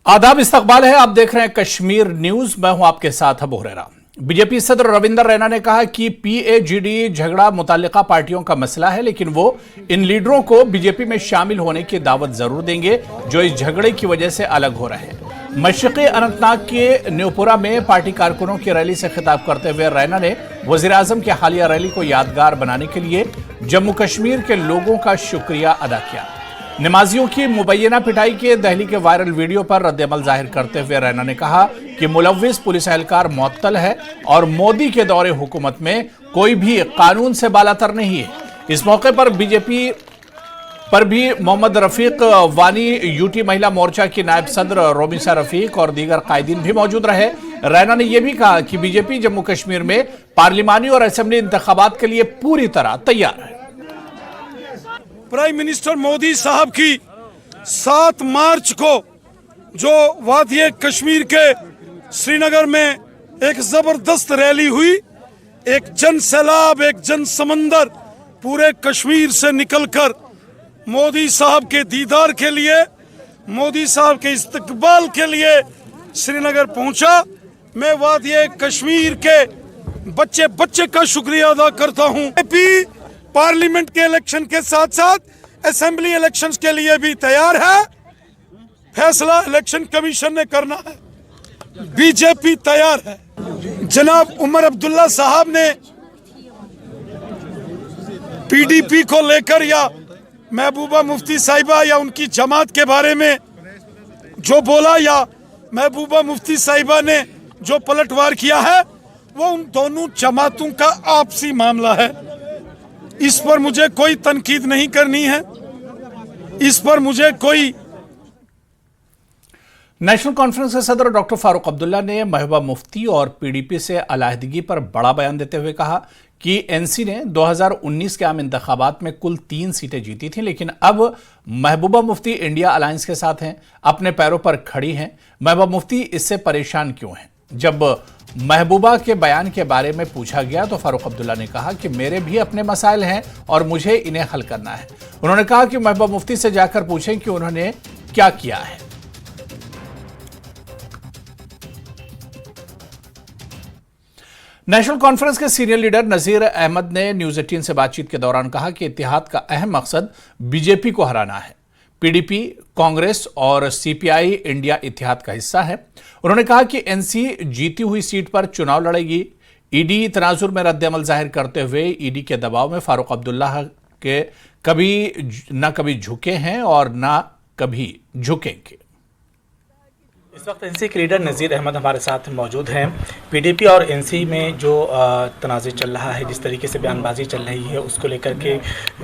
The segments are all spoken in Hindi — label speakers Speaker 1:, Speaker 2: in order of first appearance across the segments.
Speaker 1: आदाब, इस्तकबाल है। आप देख रहे हैं कश्मीर न्यूज। मैं हूं आपके साथ अबू हुरैरा। बीजेपी सदर रविंदर रैना ने कहा कि पीएजीडी झगड़ा मुताल्लिका पार्टियों का मसला है, लेकिन वो इन लीडरों को बीजेपी में शामिल होने की दावत जरूर देंगे जो इस झगड़े की वजह से अलग हो रहे हैं। मशरक़ी अनंतनाग के न्योपुरा में पार्टी कारकुनों की रैली से खिताब करते हुए रैना ने वज़ीर-ए-आज़म की हालिया रैली को यादगार बनाने के लिए जम्मू कश्मीर के लोगों का शुक्रिया अदा किया। नमाजियों की मुबैना पिटाई के दहली के वायरल वीडियो पर रद्द-ए-अमल जाहिर करते हुए रैना ने कहा कि मुलव्विस पुलिस एहलकार मुअत्तल है और मोदी के दौरे हुकूमत में कोई भी कानून से बालातर नहीं है। इस मौके पर बीजेपी पर भी मोहम्मद रफीक वानी, यूटी महिला मोर्चा की नायब सदर रोमिसा रफीक और दीगर कायदीन भी मौजूद रहे। रैना ने यह भी कहा कि बीजेपी जम्मू कश्मीर में पार्लिमानी और असेंबली इंतखाबात के लिए पूरी तरह तैयार है।
Speaker 2: प्राइम मिनिस्टर मोदी साहब की 7 मार्च को जो वादी कश्मीर के श्रीनगर में एक जबरदस्त रैली हुई, एक जन सैलाब, एक जन समंदर पूरे कश्मीर से निकलकर मोदी साहब के दीदार के लिए, मोदी साहब के इस्तकबाल के लिए श्रीनगर पहुंचा। मैं वादी कश्मीर के बच्चे बच्चे का शुक्रिया अदा करता हूं। पार्लियामेंट के इलेक्शन के साथ साथ असेंबली इलेक्शंस के लिए भी तैयार है। फैसला इलेक्शन कमीशन ने करना है, बीजेपी तैयार है। जनाब उमर अब्दुल्ला साहब ने पीडीपी को लेकर या महबूबा मुफ्ती साहिबा या उनकी जमात के बारे में जो बोला, या महबूबा मुफ्ती साहिबा ने जो पलटवार किया है, वो उन दोनों जमातों का आपसी मामला है। इस पर मुझे कोई तनकीद नहीं करनी है, इस पर मुझे कोई।
Speaker 1: नेशनल कॉन्फ्रेंस के सदर डॉक्टर फारूक अब्दुल्ला ने महबूबा मुफ्ती और पीडीपी से अलहदगी पर बड़ा बयान देते हुए कहा कि एनसी ने 2019 के आम इंतखाबात में कुल 3 सीटें जीती थी, लेकिन अब महबूबा मुफ्ती इंडिया अलायंस के साथ हैं, अपने पैरों पर खड़ी हैं। महबूबा मुफ्ती इससे परेशान क्यों हैं? जब महबूबा के बयान के बारे में पूछा गया तो फारूक अब्दुल्ला ने कहा कि मेरे भी अपने मसाइल हैं और मुझे इन्हें हल करना है। उन्होंने कहा कि महबूबा मुफ्ती से जाकर पूछें कि उन्होंने क्या किया है। नेशनल कॉन्फ्रेंस के सीनियर लीडर नजीर अहमद ने न्यूज 18 से बातचीत के दौरान कहा कि इत्तेहाद का अहम मकसद बीजेपी को हराना है। पीडीपी, कांग्रेस और सीपीआई इंडिया इत्तेहाद का हिस्सा है। उन्होंने कहा कि एनसी जीती हुई सीट पर चुनाव लड़ेगी। ईडी तनाजुर में रद्द-ए-अमल जाहिर करते हुए ईडी के दबाव में फारूक अब्दुल्ला के कभी झुके हैं और न कभी झुकेंगे।
Speaker 3: इस वक्त एनसी के लीडर नज़ीर अहमद हमारे साथ मौजूद हैं। पीडीपी और एनसी में जो तनाज़ुर चल रहा है, जिस तरीके से बयानबाजी चल रही है, उसको लेकर के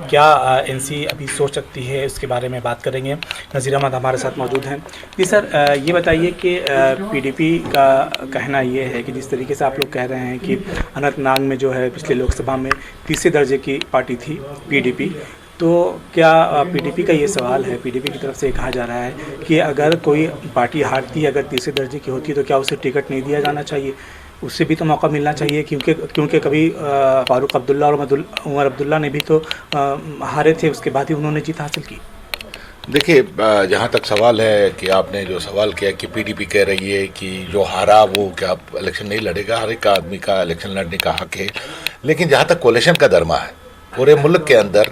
Speaker 3: क्या एनसी अभी सोच सकती है, उसके बारे में बात करेंगे। नज़ीर अहमद हमारे साथ मौजूद हैं। जी सर, ये बताइए कि पीडीपी का कहना ये है कि जिस तरीके से आप लोग कह रहे हैं कि अनंतनाग में जो है पिछले लोकसभा में तीसरे दर्जे की पार्टी थी पीडीपी, तो क्या पीडीपी का ये सवाल है, पीडीपी की तरफ से कहा जा रहा है कि अगर कोई पार्टी हारती है, अगर तीसरे दर्जे की होती है, तो क्या उसे टिकट नहीं दिया जाना चाहिए? उससे भी तो मौका मिलना चाहिए, क्योंकि कभी फारूक अब्दुल्ला और उमर अब्दुल्ला ने भी तो हारे थे, उसके बाद ही उन्होंने जीत हासिल की।
Speaker 4: देखिए, जहाँ तक सवाल है कि आपने जो सवाल किया कि पीडीपी कह रही है कि जो हारा वो क्या इलेक्शन नहीं लड़ेगा, हर एक आदमी का इलेक्शन लड़ने का हक है। लेकिन जहाँ तक कोलिशन का धर्मा है, पूरे मुल्क के अंदर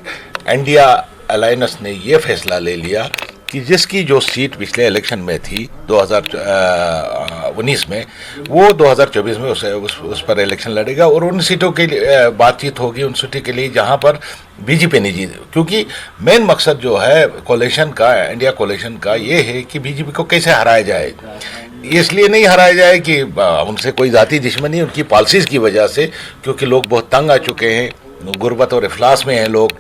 Speaker 4: इंडिया अलायंस ने ये फैसला ले लिया कि जिसकी जो सीट पिछले इलेक्शन में थी 2019 में, वो 2024 में उस पर इलेक्शन लड़ेगा और उन सीटों के लिए बातचीत होगी, उन सीटों के लिए जहां पर बीजेपी नहीं जीती। क्योंकि मेन मकसद जो है कोलिशन का, इंडिया कोलिशन का, ये है कि बीजेपी को कैसे हराया जाए। इसलिए नहीं हराया जाए कि उनसे कोई जाती दुश्मनी, उनकी पॉलिसीज़ की वजह से, क्योंकि लोग बहुत तंग आ चुके हैं, गुर्बत और इफलास में हैं लोग,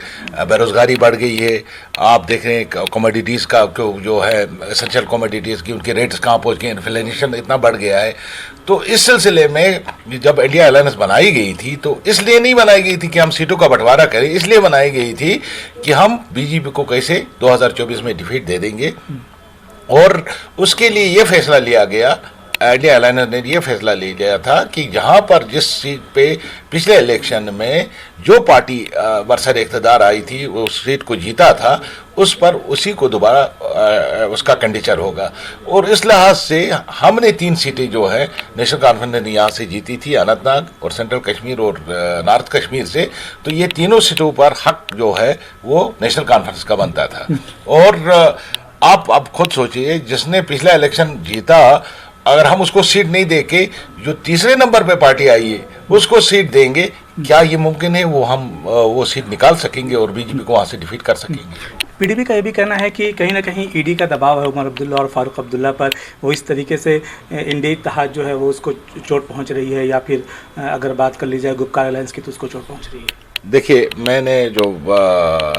Speaker 4: बेरोज़गारी बढ़ गई है। आप देख रहे हैं कमोडिटीज़ का जो है, एसेंशियल कमोडिटीज़ की उनके रेट्स कहाँ पहुँच गए, इन्फ्लेशन इतना बढ़ गया है। तो इस सिलसिले में जब इंडिया अलायंस बनाई गई थी, तो इसलिए नहीं बनाई गई थी कि हम सीटों का बंटवारा करें, इसलिए बनाई गई थी कि हम बीजेपी को कैसे 2024 में डिफीट दे देंगे। और उसके लिए ये फैसला लिया गया इंडिया अलायंस ने ये फैसला ले लिया था कि जहां पर जिस सीट पे पिछले इलेक्शन में जो पार्टी बरसर इक़्तिदार आई थी वो उस सीट को जीता था, उस पर उसी को दोबारा उसका कैंडिडेचर होगा। और इस लिहाज से हमने 3 सीटें जो है नेशनल कॉन्फ्रेंस ने यहाँ से जीती थी, अनंतनाग और सेंट्रल कश्मीर और नॉर्थ कश्मीर से, तो ये तीनों सीटों पर हक जो है वो नेशनल कॉन्फ्रेंस का बनता था। और आप अब खुद सोचिए, जिसने पिछला इलेक्शन जीता, अगर हम उसको सीट नहीं देके जो तीसरे नंबर पे पार्टी आई है उसको सीट देंगे, क्या ये मुमकिन है वो सीट निकाल सकेंगे और बीजेपी को वहां से डिफीट कर सकेंगे?
Speaker 3: पीडीपी का ये भी कहना है कि कहीं ना कहीं ईडी का दबाव है उमर अब्दुल्ला और फारूक अब्दुल्ला पर, वो इस तरीके से इंडिया इत्तेहाद जो है वो उसको चोट पहुंच रही है, या फिर अगर बात कर ली जाए गुपकार अलायंस की तो उसको चोट पहुंच रही है।
Speaker 4: देखिए, मैंने जो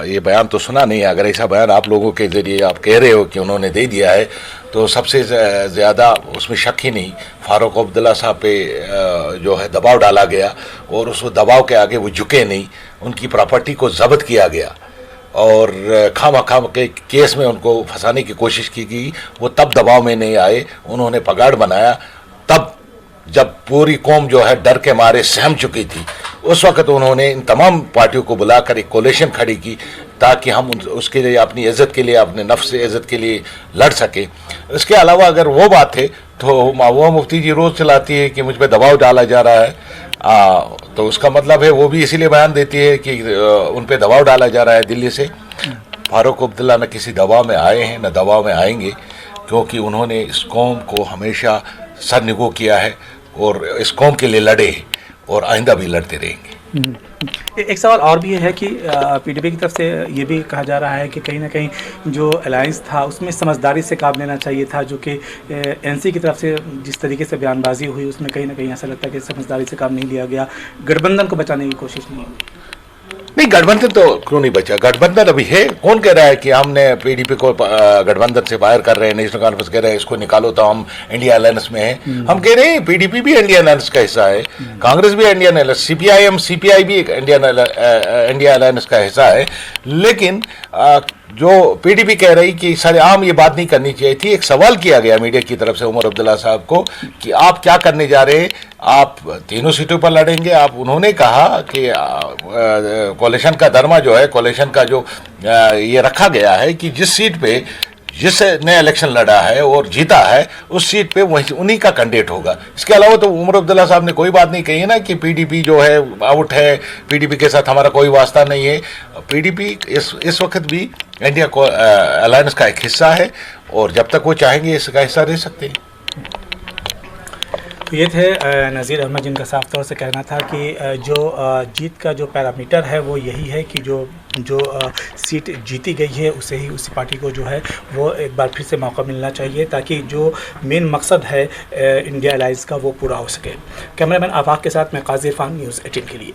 Speaker 4: ये बयान तो सुना नहीं है, अगर ऐसा बयान आप लोगों के जरिए आप कह रहे हो कि उन्होंने दे दिया है तो सबसे ज़्यादा उसमें शक ही नहीं, फारूक अब्दुल्ला साहब पे जो है दबाव डाला गया और उस दबाव के आगे वो झुके नहीं, उनकी प्रॉपर्टी को जब्त किया गया और खाम के केस में उनको फंसाने की कोशिश की गई। वो तब दबाव में नहीं आए, उन्होंने पगाड़ बनाया तब जब पूरी कौम जो है डर के मारे सहम चुकी थी। उस वक्त उन्होंने इन तमाम पार्टियों को बुलाकर एक कोलिशन खड़ी की ताकि हम उसके लिए अपनी इज़्ज़त के लिए, अपने नफ्स से इज़्ज़त के लिए लड़ सके। इसके अलावा अगर वो बात है तो महबूबा मुफ्ती जी रोज़ चलाती है कि मुझ पर दबाव डाला जा रहा है, तो उसका मतलब है वो भी इसीलिए बयान देती है कि उन पर दबाव डाला जा रहा है दिल्ली से। फारूक अब्दुल्ला न किसी दबाव में आए हैं न दबाव में आएंगे, क्योंकि उन्होंने इस कौम को हमेशा सरनिगो किया है और इस कौम के लिए लड़े और आइंदा भी लड़ते रहेंगे।
Speaker 3: एक सवाल और भी है कि पीडीपी की तरफ से ये भी कहा जा रहा है कि कहीं ना कहीं जो अलायंस था उसमें समझदारी से काम लेना चाहिए था, जो कि एनसी की तरफ से जिस तरीके से बयानबाजी हुई उसमें कहीं ना कहीं ऐसा लगता है कि समझदारी से काम नहीं लिया गया, गठबंधन को बचाने की कोशिश नहीं हुई।
Speaker 4: नहीं, गठबंधन तो क्यों नहीं बचा? गठबंधन अभी है। कौन कह रहा है कि हमने पीडीपी को गठबंधन से बाहर कर रहे हैं? नेशनल कॉन्फ्रेंस कह रहे हैं इसको निकालो तो हम इंडिया अलायंस में हैं। हम कह रहे हैं पीडीपी भी इंडिया अलायंस का हिस्सा है, कांग्रेस भी इंडियन अलायंस, सीपीआई भी इंडिया अलायंस का हिस्सा है। लेकिन जो पीडीपी कह रही कि सरेआम ये बात नहीं करनी चाहिए थी। एक सवाल किया गया मीडिया की तरफ से उमर अब्दुल्ला साहब को कि आप क्या करने जा रहे हैं, आप तीनों सीटों पर लड़ेंगे? उन्होंने कहा कि कोalition का धर्मा जो है, कोalition का जो ये रखा गया है कि जिस सीट पे जिसने इलेक्शन लड़ा है और जीता है उस सीट पे वही उन्हीं का कैंडिडेट होगा। इसके अलावा तो उमर अब्दुल्ला साहब ने कोई बात नहीं कही है ना कि पीडीपी जो है आउट है, पीडीपी के साथ हमारा कोई वास्ता नहीं है। पीडीपी इस वक्त भी इंडिया को अलायंस का एक हिस्सा है और जब तक वो चाहेंगे इसका हिस्सा रह सकते हैं।
Speaker 3: ये थे नज़ीर अहमद, जिनका साफ तौर से कहना था कि जो जीत का जो पैरामीटर है वो यही है कि जो सीट जीती गई है उसी पार्टी को जो है वो एक बार फिर से मौका मिलना चाहिए ताकि जो मेन मकसद है इंडिया अलायंस का वो पूरा हो सके। कैमरामैन आफाक के साथ मैं काजी इरफान, न्यूज़ 18 के लिए।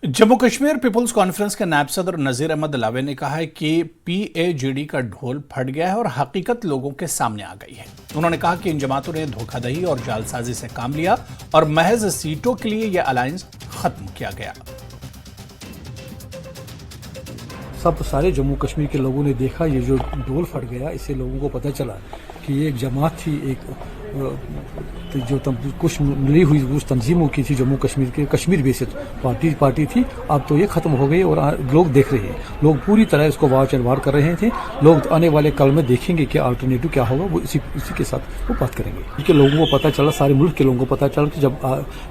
Speaker 1: जम्मू कश्मीर पीपुल्स कॉन्फ्रेंस के नायब सदर नज़ीर अहमद लावे ने कहा है कि पीएजीडी का ढोल फट गया है और हकीकत लोगों के सामने आ गई है। उन्होंने कहा कि इन जमातों ने धोखाधड़ी और जालसाजी से काम लिया और महज सीटों के लिए यह अलायंस खत्म किया गया।
Speaker 5: सब सारे जम्मू कश्मीर के लोगों ने देखा ये जो ढोल फट गया, इससे लोगों को पता चला कि ये एक जमात थी, एक जो कुछ मिली हुई उस तंजीमों की थी जम्मू कश्मीर के, कश्मीर बेसिस पार्टी थी। अब तो ये ख़त्म हो गई और लोग देख रहे हैं, लोग पूरी तरह इसको वार चढ़वार कर रहे थे। लोग आने वाले कल में देखेंगे कि अल्टरनेटिव क्या होगा, वो इसी के साथ वो बात करेंगे। क्योंकि लोगों को पता चला, सारे मुल्क के लोगों को पता चला कि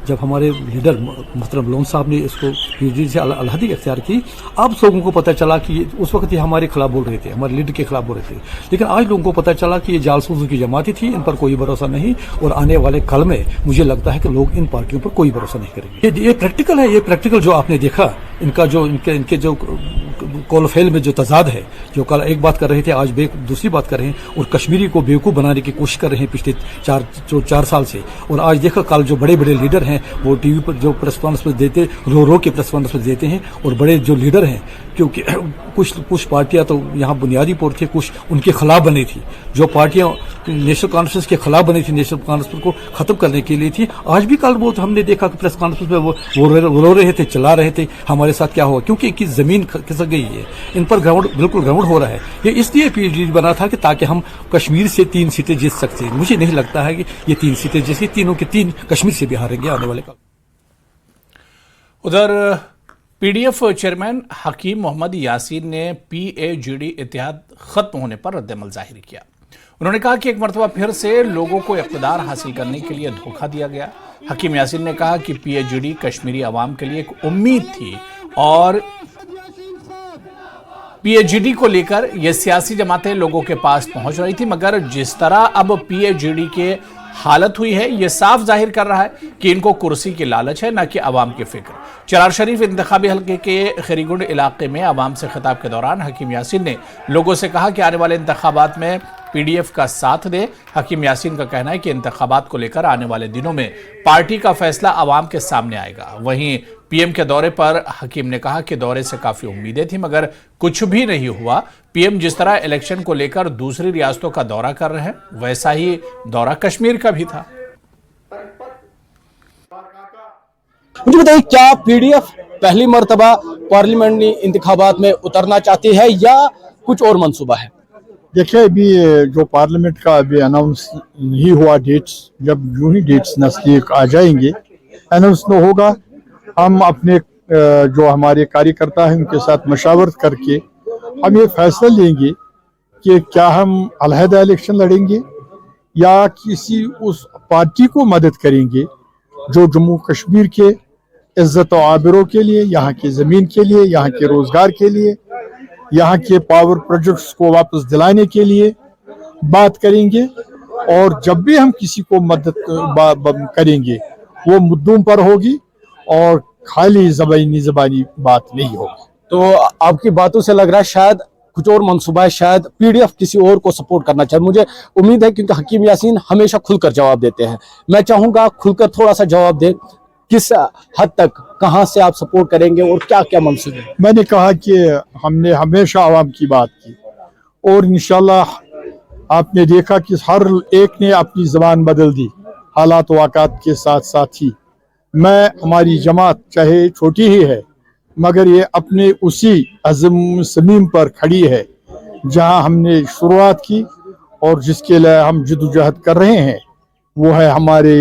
Speaker 5: जब हमारे लीडर मोहतरम लोन साहब ने इसको पीएजीडी से अलहदी इख्तियार की, अब लोगों को पता चला कि उस वक्त ये हमारे खिलाफ बोल रहे थे, हमारे लीडर के खिलाफ बोल रहे थे, लेकिन आज लोगों को पता चला कि ये जालसूसों की जमाती थी, इन पर कोई भरोसा नहीं। और आने वाले कल में मुझे लगता है कि लोग इन पार्टियों पर कोई भरोसा नहीं करेंगे। ये प्रैक्टिकल है, ये प्रैक्टिकल जो आपने देखा, इनका जो इनके जो कोलफेल में जो तजाद है, जो कल एक बात कर रहे थे आज दूसरी बात कर रहे हैं और कश्मीरी को बेवकूफ़ बनाने की कोशिश कर रहे हैं पिछले चार साल से। और आज देखो कल जो बड़े बड़े लीडर हैं वो टीवी पर जो प्रेस कॉन्फ्रेंस देते, रो के प्रेस कॉन्फ्रेंस देते हैं, और बड़े जो लीडर हैं क्योंकि कुछ पार्टियां तो यहाँ बुनियादी तौर थे, कुछ उनके खिलाफ बनी थी। जो पार्टियां नेशनल कॉन्फ्रेंस के खिलाफ बनी थी, नेशनल कॉन्फ्रेंस को खत्म करने के लिए थी। आज भी कल वो हमने देखा कि प्रेस कॉन्फ्रेंस में वो रो रहे थे, चिल्ला रहे थे हमारे साथ क्या हुआ, क्योंकि इनकी जमीन खिसक गई है, इन पर बिल्कुल ग्राउंड हो रहा है। ये इसलिए पीएचडी बना था कि ताकि हम कश्मीर से 3 सीटें जीत सकते हैं। मुझे नहीं लगता है कि ये 3 सीटें जैसी तीनों के 3 कश्मीर से भी हारेंगे आने वाले का।
Speaker 1: उधर पीडीएफ चेयरमैन हकीम मोहम्मद यासीन ने पीएजीडी इत्तेहाद खत्म होने पर रद्दअमल जाहिर किया। उन्होंने कहा कि एक मरतबा फिर से लोगों को इक़्तिदार हासिल करने के लिए धोखा दिया गया। हकीम यासीन ने कहा कि पीएजीडी कश्मीरी अवाम के लिए एक उम्मीद थी और पीएजीडी को लेकर ये सियासी जमातें लोगों के पास पहुंच रही थी, मगर जिस तरह अब पीएजीडी के हालत हुई है, यह साफ जाहिर कर रहा है कि इनको कुर्सी की लालच है, न कि अवाम की फिक्र। चरार शरीफ इंतखाबी हल्के के खरीगुंड इलाके में अवाम से खिताब के दौरान हकीम यासीन ने लोगों से कहा कि आने वाले इंतखाबात में पीडीएफ का साथ दे। हकीम यासीन का कहना है कि इंतखाबात को लेकर आने वाले दिनों में पार्टी का फैसला अवाम के सामने आएगा। वहीं पीएम के दौरे पर हकीम ने कहा कि दौरे से काफी उम्मीदें थी, मगर कुछ भी नहीं हुआ। पीएम जिस तरह इलेक्शन को लेकर दूसरी रियासतों का दौरा कर रहे हैं, वैसा ही दौरा कश्मीर का भी था।
Speaker 6: मुझे बताइए, क्या पीडीएफ पहली मर्तबा पार्लियामेंट्री इंतखाबात में उतरना चाहती है या कुछ और मंसूबा है?
Speaker 7: देखिए, अभी जो पार्लियामेंट का अभी अनाउंस नहीं हुआ डेट्स, जब यूं ही डेट्स नजदीक आ जाएंगे अनाउंस न होगा, हम अपने जो हमारे कार्यकर्ता हैं उनके साथ मशावरत करके हम ये फैसला लेंगे कि क्या हम अलहदा इलेक्शन लड़ेंगे या किसी उस पार्टी को मदद करेंगे जो जम्मू कश्मीर के इज्जत और आबरों के लिए, यहाँ की ज़मीन के लिए, यहाँ के रोज़गार के लिए, यहाँ के पावर प्रोजेक्ट्स को वापस दिलाने के लिए बात करेंगे। और जब भी हम किसी को मदद करेंगे वो मुद्दों पर होगी और खाली ज़बानी बात नहीं होगी।
Speaker 6: तो आपकी बातों से लग रहा है शायद कुछ और मंसूबा है, शायद पीडीएफ किसी और को सपोर्ट करना चाहिए। मुझे उम्मीद है, क्योंकि हकीम यासीन हमेशा खुलकर जवाब देते हैं। मैं चाहूंगा खुलकर थोड़ा सा जवाब दें, किस हद तक, कहां से आप सपोर्ट करेंगे और क्या क्या मंसूबे?
Speaker 7: मैंने कहा कि हमने हमेशा आवाम की बात की और इंशाल्लाह आपने देखा कि हर एक ने अपनी ज़बान बदल दी हालात वाक़ात के साथ साथ ही। मैं, हमारी जमात चाहे छोटी ही है मगर ये अपने उसी अज़म समीम पर खड़ी है जहां हमने शुरुआत की और जिसके लिए हम जद्दोजहद कर रहे हैं। वो है हमारे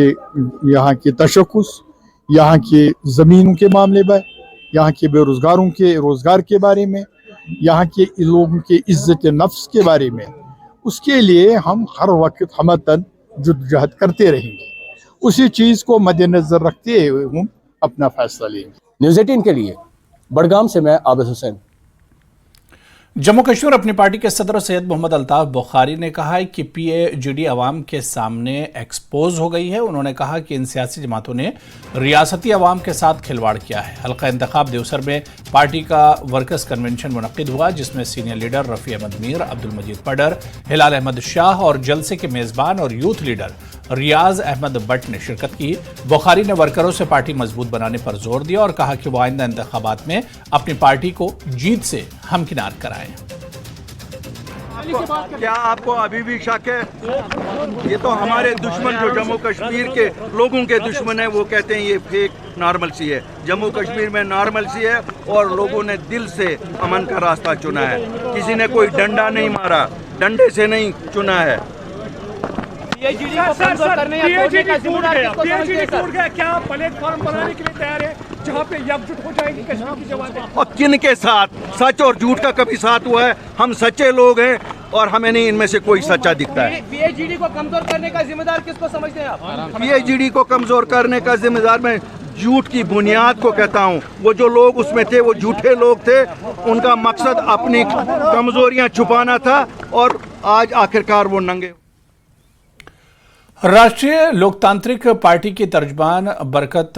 Speaker 7: यहाँ के तशख़्ख़ुस, यहाँ के ज़मीनों के मामले में, यहाँ के बेरोज़गारों के रोज़गार के बारे में, यहाँ के लोगों के इज़्ज़त नफ्स के बारे में। उसके लिए हम हर वक्त हमतन जद्दोजहद करते रहेंगे। उसी चीज़ को मद्देनज़र रखते हुए हम अपना फैसला लेंगे।
Speaker 6: न्यूज़ 18 के लिए बड़गाम से मैं आबिद हुसैन।
Speaker 1: जम्मू कश्मीर अपनी पार्टी के सदर सैयद मोहम्मद अल्ताफ बुखारी ने कहा है कि पीएजीडी अवाम के सामने एक्सपोज हो गई है। उन्होंने कहा कि इन सियासी जमातों ने रियासती अवाम के साथ खिलवाड़ किया है। हल्का इंतखाब देवसर में पार्टी का वर्कर्स कन्वेंशन मुनक्किद हुआ, जिसमें सीनियर लीडर रफ़ी अहमद मीर, अब्दुल मजीद पडर, हिलाल अहमद शाह और जलसे के मेज़बान और यूथ लीडर रियाज अहमद भट्ट ने शिरकत की। बुखारी ने वर्करों से पार्टी मजबूत बनाने पर जोर दिया और कहा कि वो आइंदा इंतखाबात में अपनी पार्टी को जीत से हमकिनार कराएं।
Speaker 8: क्या आपको अभी भी शक है? ये तो हमारे दुश्मन जो जम्मू कश्मीर के लोगों के दुश्मन है, वो कहते हैं ये फेक नॉर्मलसी है। जम्मू कश्मीर में नॉर्मलसी है और लोगों ने दिल से अमन का रास्ता चुना है। किसी ने कोई डंडा नहीं मारा, डंडे से नहीं चुना है।
Speaker 9: पीएजीडी को कमजोर करने या तोड़ने का जिम्मेदार किसको समझते हैं सर? क्या आप प्लेटफॉर्म बनाने के लिए तैयार हैं जहां पे एकजुट हो जाएगी कश्मीर की जमातें?
Speaker 8: और किन के साथ? सच और झूठ का कभी साथ हुआ है? हम सच्चे लोग हैं और हमें नहीं इनमें से कोई सच्चा दिखता है।
Speaker 9: पीएजीडी को कमजोर करने का जिम्मेदार किसको समझते हैं आप?
Speaker 8: पीएजीडी को कमजोर करने का जिम्मेदार मैं झूठ की बुनियाद को कहता हूँ। वो जो लोग उसमें थे वो झूठे लोग थे, उनका मकसद अपनी कमजोरियां छुपाना था और आज आखिरकार वो नंगे।
Speaker 1: राष्ट्रीय लोकतांत्रिक पार्टी की तर्जमान बरकत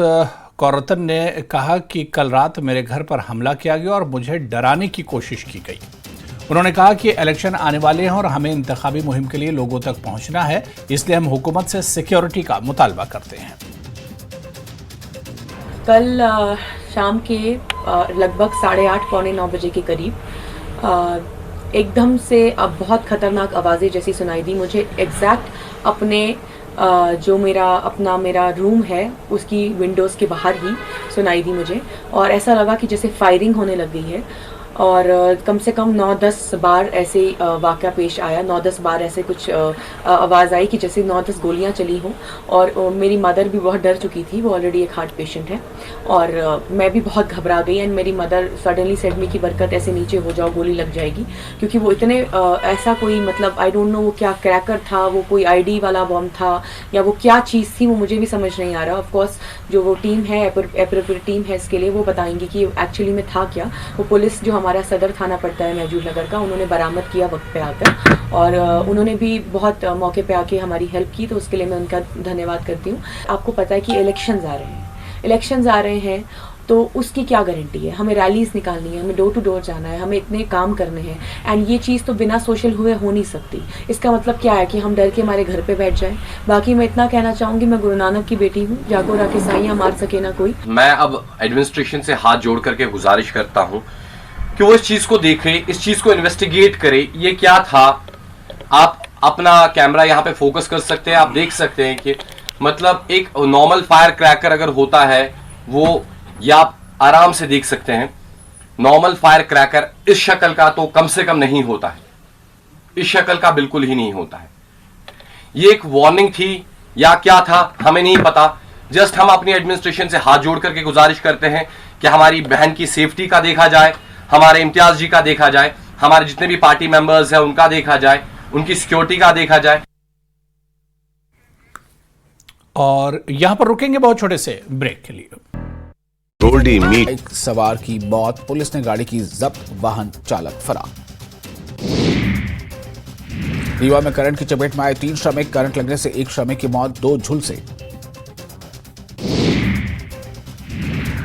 Speaker 1: कौरतन ने कहा कि कल रात मेरे घर पर हमला किया गया और मुझे डराने की कोशिश की गई। उन्होंने कहा कि इलेक्शन आने वाले हैं और हमें इंतखाबी मुहिम के लिए लोगों तक पहुंचना है, इसलिए हम हुकूमत से सिक्योरिटी का मुतालबा करते हैं।
Speaker 10: कल शाम के लगभग 8:30 पौने 9 बजे के करीब एकदम से अब बहुत ख़तरनाक आवाज़ें जैसी सुनाई दी मुझे। एग्जैक्ट अपने जो मेरा रूम है उसकी विंडोज़ के बाहर ही सुनाई दी मुझे, और ऐसा लगा कि जैसे फायरिंग होने लग गई है। और कम से कम 9-10 बार ऐसे वाक़या पेश आया, 9-10 बार ऐसे कुछ आवाज़ आई कि जैसे 9-10 गोलियां चली हों। और मेरी मदर भी बहुत डर चुकी थी, वो ऑलरेडी एक हार्ट पेशेंट है, और मैं भी बहुत घबरा गई। एंड मेरी मदर सडनली सेड मी कि बरकत ऐसे नीचे हो जाओ, गोली लग जाएगी, क्योंकि वो इतने ऐसा कोई मतलब आई डोंट नो वो क्या क्रैकर था, वो कोई ID वाला बॉम्ब था या वो क्या चीज़ थी, वो मुझे भी समझ नहीं आ रहा। ऑफकोर्स जो वो टीम है, एप्रोप्रिएट टीम है इसके लिए, वो बताएंगी कि एक्चुअली में था क्या। वो पुलिस जो हमारा सदर थाना पड़ता है महजूर नगर का, उन्होंने बरामद किया वक्त पे आकर, और उन्होंने भी बहुत मौके पे आके हमारी हेल्प की, तो उसके लिए मैं उनका धन्यवाद करती हूँ। आपको पता है कि इलेक्शंस आ रहे हैं तो उसकी क्या गारंटी है। हमें रैलीज निकालनी है, हमें डोर टू डोर जाना है, हमें इतने काम करने हैं, एंड ये चीज़ तो बिना सोशल हुए हो नहीं सकती। इसका मतलब क्या है कि हम डर के हमारे घर पे बैठ जाएं। बाकी मैं इतना कहना चाहूँगी, मैं गुरु नानक की बेटी हूँ, जागो राके साइयाँ मार सके ना कोई।
Speaker 11: मैं अब एडमिनिस्ट्रेशन से हाथ जोड़ करके गुजारिश करता हूँ कि वो इस चीज़ को देखे, इस चीज़ को इन्वेस्टिगेट करे, ये क्या था। आप अपना कैमरा यहाँ पे फोकस कर सकते हैं, आप देख सकते हैं कि मतलब एक नॉर्मल फायर क्रैकर अगर होता है वो, या आप आराम से देख सकते हैं, नॉर्मल फायर क्रैकर इस शक्ल का तो कम से कम नहीं होता है, इस शक्ल का बिल्कुल ही नहीं होता है। ये एक वार्निंग थी या क्या था हमें नहीं पता। जस्ट हम अपनी एडमिनिस्ट्रेशन से हाथ जोड़ करके गुजारिश करते हैं कि हमारी बहन की सेफ्टी का देखा जाए, हमारे इम्तियाज जी का देखा जाए, हमारे जितने भी पार्टी मेंबर्स हैं उनका देखा जाए, उनकी सिक्योरिटी का देखा जाए।
Speaker 1: और यहां पर रुकेंगे बहुत छोटे से ब्रेक के लिए।
Speaker 12: गोल्डी मीट एक सवार की मौत, पुलिस ने गाड़ी की जब्त, वाहन चालक फरार। रीवा में करंट की चपेट में आए 3 श्रमिक, करंट लगने से 1 श्रमिक की मौत, 2 झुलसे।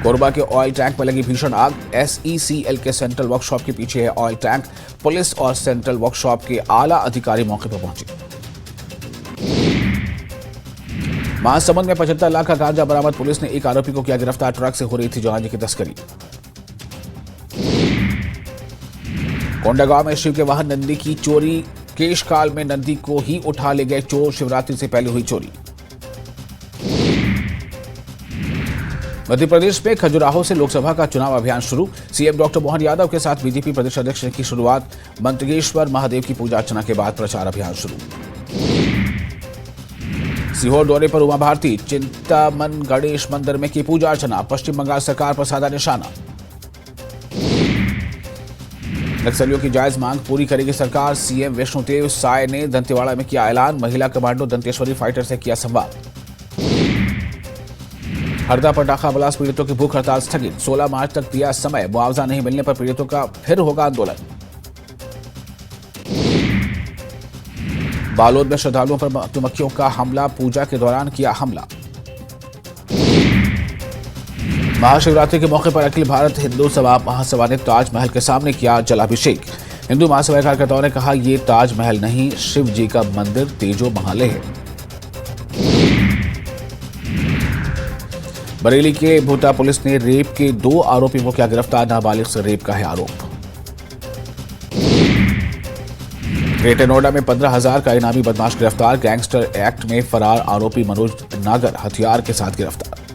Speaker 12: कोरबा के ऑयल टैंक में लगी भीषण आग, SECL के सेंट्रल वर्कशॉप के पीछे है ऑयल टैंक, पुलिस और सेंट्रल वर्कशॉप के आला अधिकारी मौके पर पहुंचे। महासमुंद में 75 लाख का गांजा बरामद, पुलिस ने एक आरोपी को किया गिरफ्तार, ट्रक से हो रही थी गांजे की तस्करी। कोंडागांव में शिव के वाहन नंदी की चोरी, केशकाल में नंदी को ही उठा ले गए चोर, शिवरात्रि से पहले हुई चोरी। मध्य प्रदेश में खजुराहो से लोकसभा का चुनाव अभियान शुरू, सीएम डॉक्टर मोहन यादव के साथ बीजेपी प्रदेश अध्यक्ष ने की शुरुआत, मंत्रिकेश्वर महादेव की पूजा अर्चना के बाद प्रचार अभियान शुरू। सीहोर दौरे पर उमा भारती, चिंतामन गणेश मंदिर में की पूजा अर्चना, पश्चिम बंगाल सरकार पर साधा निशाना। नक्सलियों की जायज मांग पूरी करेगी सरकार, सीएम विष्णुदेव साय ने दंतेवाड़ा में किया ऐलान, महिला कमांडो दंतेश्वरी फाइटर से किया संवाद। हरदा पटाखा ब्लास्ट पीड़ितों की भूख हड़ताल स्थगित, 16 मार्च तक दिया समय, मुआवजा नहीं मिलने पर पीड़ितों का फिर होगा आंदोलन। बालोद में श्रद्धालुओं पर मधुमक्खियों का हमला, पूजा के दौरान किया हमला। महाशिवरात्रि के मौके पर अखिल भारत हिंदू सभा महासभा ने ताजमहल के सामने किया जलाभिषेक, हिंदू महासभा कार्यकर्ताओं ने कहा ये ताजमहल नहीं शिव जी का मंदिर तेजो महालय है। बरेली के भोटा पुलिस ने रेप के 2 आरोपियों को किया गिरफ्तार, नाबालिग से रेप का है आरोप। ग्रेटर नोएडा में 15,000 का इनामी बदमाश गिरफ्तार, गैंगस्टर एक्ट में फरार आरोपी मनोज नागर हथियार के साथ गिरफ्तार।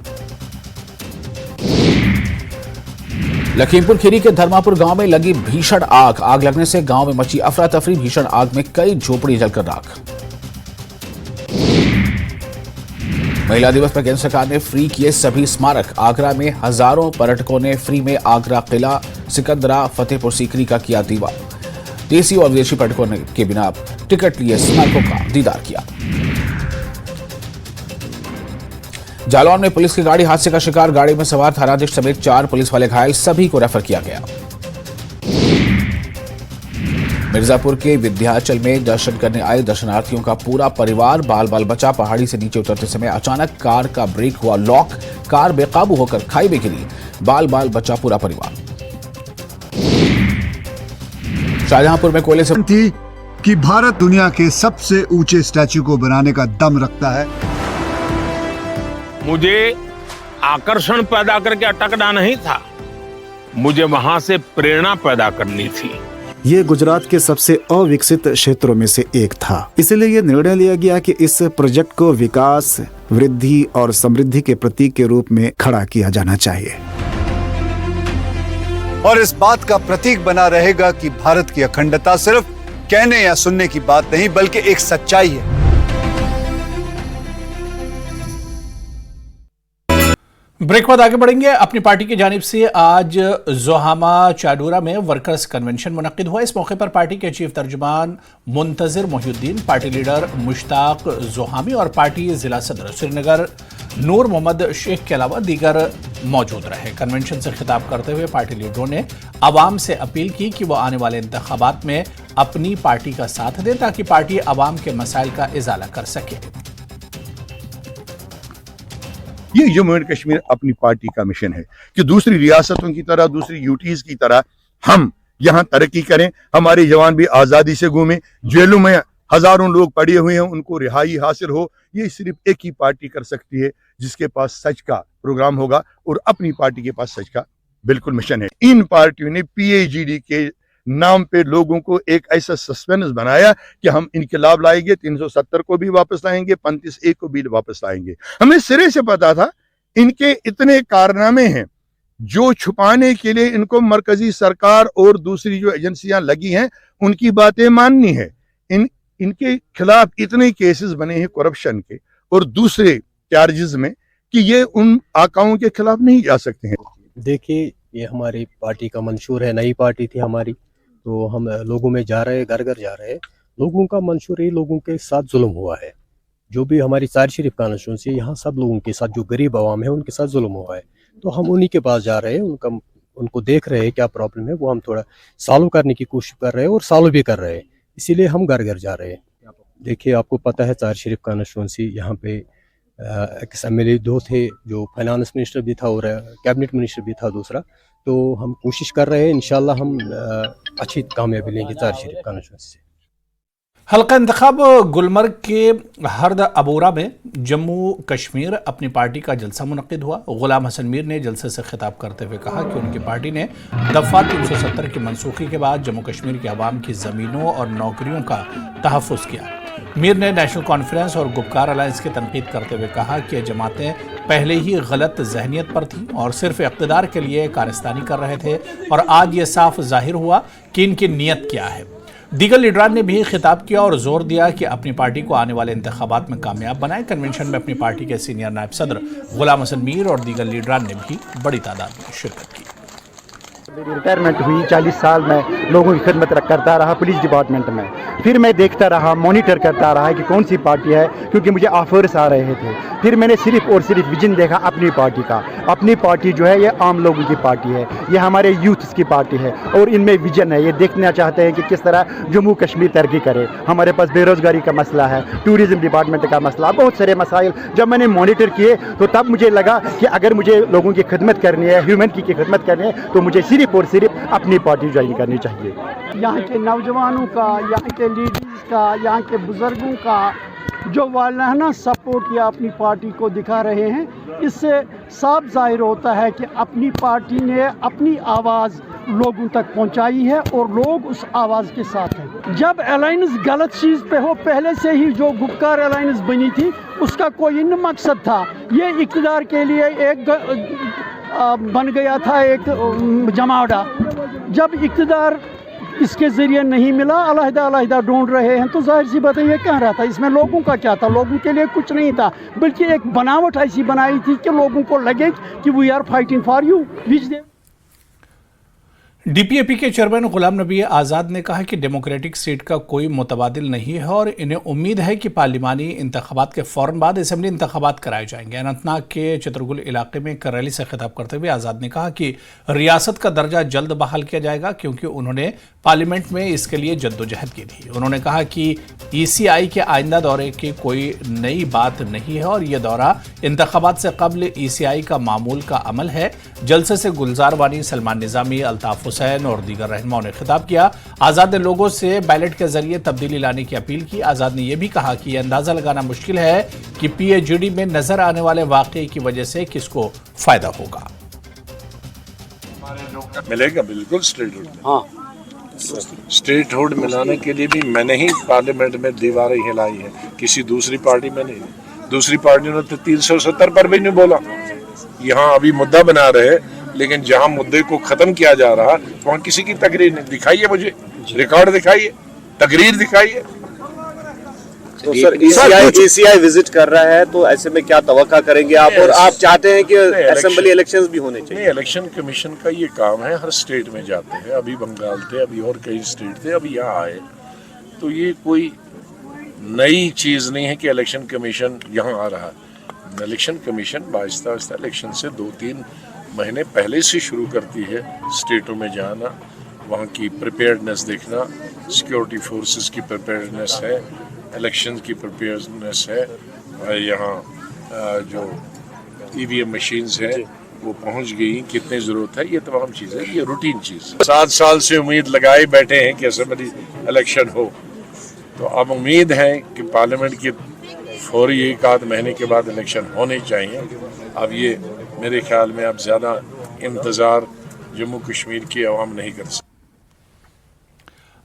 Speaker 12: लखीमपुर खीरी के धर्मापुर गांव में लगी भीषण आग, आग लगने से गांव में मची अफरा तफरी, भीषण आग में कई झोपड़ी जलकर राख। महिला दिवस पर केंद्र सरकार ने फ्री किए सभी स्मारक, आगरा में हजारों पर्यटकों ने फ्री में आगरा किला, सिकंदरा, फतेहपुर सीकरी का किया दीवार, देसी और विदेशी पर्यटकों ने के बिना टिकट लिए स्मारकों का दीदार किया। जालौन में पुलिस की गाड़ी हादसे का शिकार, गाड़ी में सवार थानाध्यक्ष समेत 4 पुलिस वाले घायल, सभी को रेफर किया गया। मिर्जापुर के विंध्याचल में दर्शन करने आए दर्शनार्थियों का पूरा परिवार बाल बाल बचा, पहाड़ी से नीचे उतरते समय अचानक कार का ब्रेक हुआ लॉक, कार बेकाबू होकर खाई में गिरी, बाल बाल बचा पूरा परिवार। शाहजहांपुर में कोयले से
Speaker 13: थी कि भारत दुनिया के सबसे ऊंचे स्टैच्यू को बनाने का दम रखता है।
Speaker 14: मुझे आकर्षण पैदा करके अटकना नहीं था, मुझे वहां से प्रेरणा पैदा करनी थी।
Speaker 15: ये गुजरात के सबसे अविकसित क्षेत्रों में से एक था, इसलिए ये निर्णय लिया गया कि इस प्रोजेक्ट को विकास, वृद्धि और समृद्धि के प्रतीक के रूप में खड़ा किया जाना चाहिए
Speaker 13: और इस बात का प्रतीक बना रहेगा कि भारत की अखंडता सिर्फ कहने या सुनने की बात नहीं बल्कि एक सच्चाई है।
Speaker 1: ब्रेक बाद आगे बढ़ेंगे। अपनी पार्टी की जानिब से आज जोहामा चाडूरा में वर्कर्स कन्वेंशन मुनक्किद हुआ। इस मौके पर पार्टी के चीफ तर्जुमान मुंतजिर मोहिउद्दीन, पार्टी लीडर मुश्ताक जोहामी और पार्टी जिला सदर श्रीनगर नूर मोहम्मद शेख के अलावा दीगर मौजूद रहे। कन्वेंशन से खिताब करते हुए पार्टी लीडरों ने आवाम से अपील की कि वो आने वाले इंतखाबात में अपनी पार्टी का साथ दें ताकि पार्टी आवाम के मसाइल का इजाला कर सके।
Speaker 16: ये जम्मू एंड कश्मीर अपनी पार्टी का मिशन है कि दूसरी रियासतों की तरह, दूसरी यूटीज की तरह हम यहाँ तरक्की करें, हमारे जवान भी आज़ादी से घूमें, जेलों में हजारों लोग पड़े हुए हैं उनको रिहाई हासिल हो। ये सिर्फ एक ही पार्टी कर सकती है जिसके पास सच का प्रोग्राम होगा और अपनी पार्टी के पास सच का बिल्कुल मिशन है। इन पार्टियों ने PAGD के नाम पे लोगों को एक ऐसा सस्पेंस बनाया कि हम इनकलाब लाएंगे, 370 को भी वापस लाएंगे, 35A को भी वापस लाएंगे। हमें सिरे से पता था इनके इतने कारनामे हैं जो छुपाने के लिए इनको मरकजी सरकार और दूसरी जो एजेंसियां लगी हैं उनकी बातें माननी है। इनके खिलाफ इतने केसेस बने हैं करप्शन के और दूसरे चार्जेस में कि ये उन आकाओं के खिलाफ नहीं जा सकते हैं।
Speaker 17: देखिए, ये हमारी पार्टी का मंशूर है, नई पार्टी थी हमारी, तो हम लोगों में जा रहे हैं, घर घर जा रहे हैं। लोगों का मंशूर है, लोगों के साथ जुल्म हुआ है। जो भी हमारी चार शरीफ कॉन्स्टिट्यूंसी है, यहाँ सब लोगों के साथ, जो गरीब आवाम है उनके साथ जुल्म हुआ है, तो हम उन्हीं के पास जा रहे हैं, उनको देख रहे हैं क्या प्रॉब्लम है, वो हम थोड़ा सॉल्व करने की कोशिश कर रहे हैं और सॉल्व भी कर रहे हैं, इसीलिए हम घर घर जा रहे हैं। देखिए, आपको पता है चार शरीफ कॉन्स्टिट्यूंसी यहाँ पे एक्स MLA 2 थे, जो फाइनेंस मिनिस्टर भी था और कैबिनेट मिनिस्टर भी था दूसरा, तो हम कोशिश कर रहे हैं, इंशाल्लाह हम अच्छी कामयाबी लेंगे चार शरीफ कॉन्स्टिट्यूंसी से।
Speaker 1: हल्का इंतखाब गुलमर्ग के हर्द अबोरा में जम्मू कश्मीर अपनी पार्टी का जलसा मुनक्किद हुआ। गुलाम हसन मीर ने जलसे से खिताब करते हुए कहा कि उनकी पार्टी ने दफा 370 की मनसूखी के बाद जम्मू कश्मीर के अवाम की ज़मीनों और नौकरियों का तहफ़्फ़ुज़ किया। मीर ने नेशनल कॉन्फ्रेंस और गुपकार अलायंस की तनकीद करते हुए कहा कि ये जमातें पहले ही गलत जहनीत पर थीं और सिर्फ इक़्तिदार के लिए कारस्तानी कर रहे थे और आज ये साफ जाहिर हुआ कि इनकी नीयत क्या है। दीगर लीडरान ने भी खिताब किया और जोर दिया कि अपनी पार्टी को आने वाले इंतखाबात में कामयाब बनाएं। कन्वेंशन में अपनी पार्टी के सीनियर नायब सदर गुलाम हसन मीर और दीगर लीडरान ने भी बड़ी तादाद में शिरकत की।
Speaker 18: मेरी रिटायरमेंट हुई, 40 साल में लोगों की खिदमत करता रहा पुलिस डिपार्टमेंट में। फिर मैं देखता रहा, मॉनिटर करता रहा कि कौन सी पार्टी है, क्योंकि मुझे ऑफर्स आ रहे थे। फिर मैंने सिर्फ और सिर्फ विजन देखा अपनी पार्टी का। अपनी पार्टी जो है ये आम लोगों की पार्टी है, ये हमारे यूथ्स की पार्टी है और इनमें विजन है। ये देखना चाहते हैं कि किस तरह जम्मू कश्मीर तरक्की करे। हमारे पास बेरोज़गारी का मसला है, टूरिज़म डिपार्टमेंट का मसला, बहुत सारे मसाइल जब मैंने मॉनिटर किए तो तब मुझे लगा कि अगर मुझे लोगों की खिदमत करनी है, ह्यूमनिटी की खिदमत करनी है, तो मुझे सिर्फ और सिर्फ अपनी पार्टी ज्वाइन करनी चाहिए।
Speaker 19: यहाँ के नौजवानों का, यहाँ के लीडर्स का, यहाँ के बुजुर्गों का जो वालाना सपोर्ट या अपनी पार्टी को दिखा रहे हैं, इससे साफ जाहिर होता है कि अपनी पार्टी ने अपनी आवाज़ लोगों तक पहुंचाई है और लोग उस आवाज़ के साथ हैं। जब अलायंस गलत चीज़ पे हो, पहले से ही जो गुपकार अलायंस बनी थी उसका कोई न मकसद था, ये इक़्तिदार के लिए एक बन गया था एक जमावड़ा। जब इक़्तिदार इसके ज़रिए नहीं मिला, अलहदा ढूंढ रहे हैं, तो जाहिर सी बात है ये कह रहा था। इसमें लोगों का क्या था? लोगों के लिए कुछ नहीं था, बल्कि एक बनावट ऐसी बनाई थी कि लोगों को लगे कि we are fighting for you which they.
Speaker 1: DPAP के चेयरमैन गुलाम नबी आज़ाद ने कहा कि डेमोक्रेटिक सीट का कोई मुतबादिल नहीं है और इन्हें उम्मीद है कि पार्लिमानी इंतखाबात के फ़ौरन बाद असेंबली इंतखाबात कराए जाएंगे। अनंतनाग के चित्रगुल इलाके में एक रैली से खिताब करते हुए आज़ाद ने कहा कि रियासत का दर्जा जल्द बहाल किया जाएगा क्योंकि उन्होंने पार्लियामेंट में इसके लिए जद्दोजहद की थी। उन्होंने कहा कि ECI के आइंदा दौरे की कोई नई बात नहीं है और यह दौरा इंतखाबात से कबल ECI का मामूल का अमल है। जलसे से गुलजार वानी, सलमान निज़ामी, अल्ताफ हुसैन और दीगर रहनुमाओं ने खिताब किया। आज़ाद ने लोगों से बैलेट के जरिए तब्दीली लाने की अपील की। आज़ाद ने यह भी कहा कि यह अंदाजा लगाना मुश्किल है कि PAGD में नजर आने वाले वाकये की वजह से किसको फायदा होगा।
Speaker 20: मिलेगा बिल्कुल स्टेट हुड। हाँ, स्टेट हुड मिलाने के लिए भी मैंने ही पार्लियामेंट में दीवारें हिलाई है, किसी दूसरी पार्टी में नहीं। दूसरी पार्टियों ने तो 370 पर भी नहीं बोला। यहाँ अभी मुद्दा बना रहे, लेकिन जहाँ मुद्दे को खत्म किया जा रहा वहाँ किसी की तकरीर नहीं। दिखाइए मुझे, रिकॉर्ड दिखाइए, तकरीर दिखाइए।
Speaker 21: तो सर ECI विजिट कर रहा है, तो ऐसे में क्या तवक्का करेंगे आप? और आप चाहते हैं कि असेंबली इलेक्शंस भी होने चाहिए?
Speaker 20: इलेक्शन कमीशन का ये काम है, हर स्टेट में जाते हैं। अभी बंगाल थे, अभी और कई स्टेट थे, अभी यहाँ आए। तो ये कोई नई चीज नहीं है कि इलेक्शन कमीशन यहाँ आ रहा है। Election commission Aahista Aahista election से 2-3 महीने पहले से शुरू करती है। स्टेटों में जाना, वहाँ की प्रिपेयर्डनेस देखना, सिक्योरिटी फोर्सेस की प्रिपेयर्डनेस है, इलेक्शन की प्रिपेयर्डनेस है। यहाँ जो EVM मशीन्स हैं वो पहुँच गई, कितनी ज़रूरत है, ये तमाम चीज़ें, ये रूटीन चीज़। 7 साल से उम्मीद लगाए बैठे हैं कि असेंबली इलेक्शन हो, तो अब उम्मीद है कि पार्लियामेंट की फौरी 1-8 महीने के बाद इलेक्शन होने चाहिए। अब ये मेरे ख्याल में अब ज़्यादा इंतज़ार जम्मू कश्मीर की अवाम नहीं कर सकती।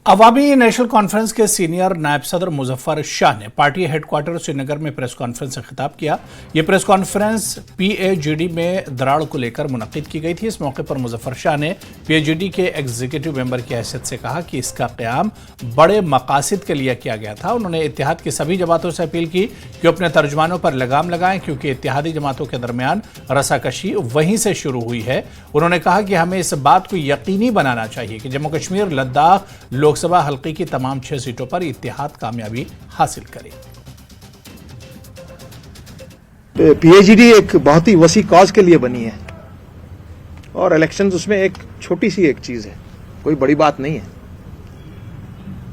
Speaker 1: अवामी नेशनल कॉन्फ्रेंस के सीनियर नायब सदर मुजफ्फर शाह ने पार्टी हेडक्वार्टर श्रीनगर में प्रेस कॉन्फ्रेंस से खिताब किया। यह प्रेस कॉन्फ्रेंस PAGD में दराड़ को लेकर मुनक्किद की गई थी। इस मौके पर मुजफ्फर शाह ने PAGD के एग्जीक्यूटिव मेंबर की हैसियत से कहा कि इसका क़याम बड़े मकासद के लिए किया गया था। उन्होंने इत्तेहाद की सभी जमातों से अपील की कि अपने तर्जुमानों पर लगाम लगाएं, क्योंकि इत्तेहादी जमातों के दरमियान रसाकशी वहीं से शुरू हुई है। उन्होंने कहा कि हमें इस बात को यकीनी बनाना चाहिए कि जम्मू कश्मीर लद्दाख लोकसभा हल्के की तमाम 6 सीटों पर इत्तेहाद कामयाबी हासिल करे।
Speaker 22: PAGD एक बहुत ही वसी कॉज के लिए बनी है और इलेक्शंस उसमें एक छोटी सी एक चीज है, कोई बड़ी बात नहीं है।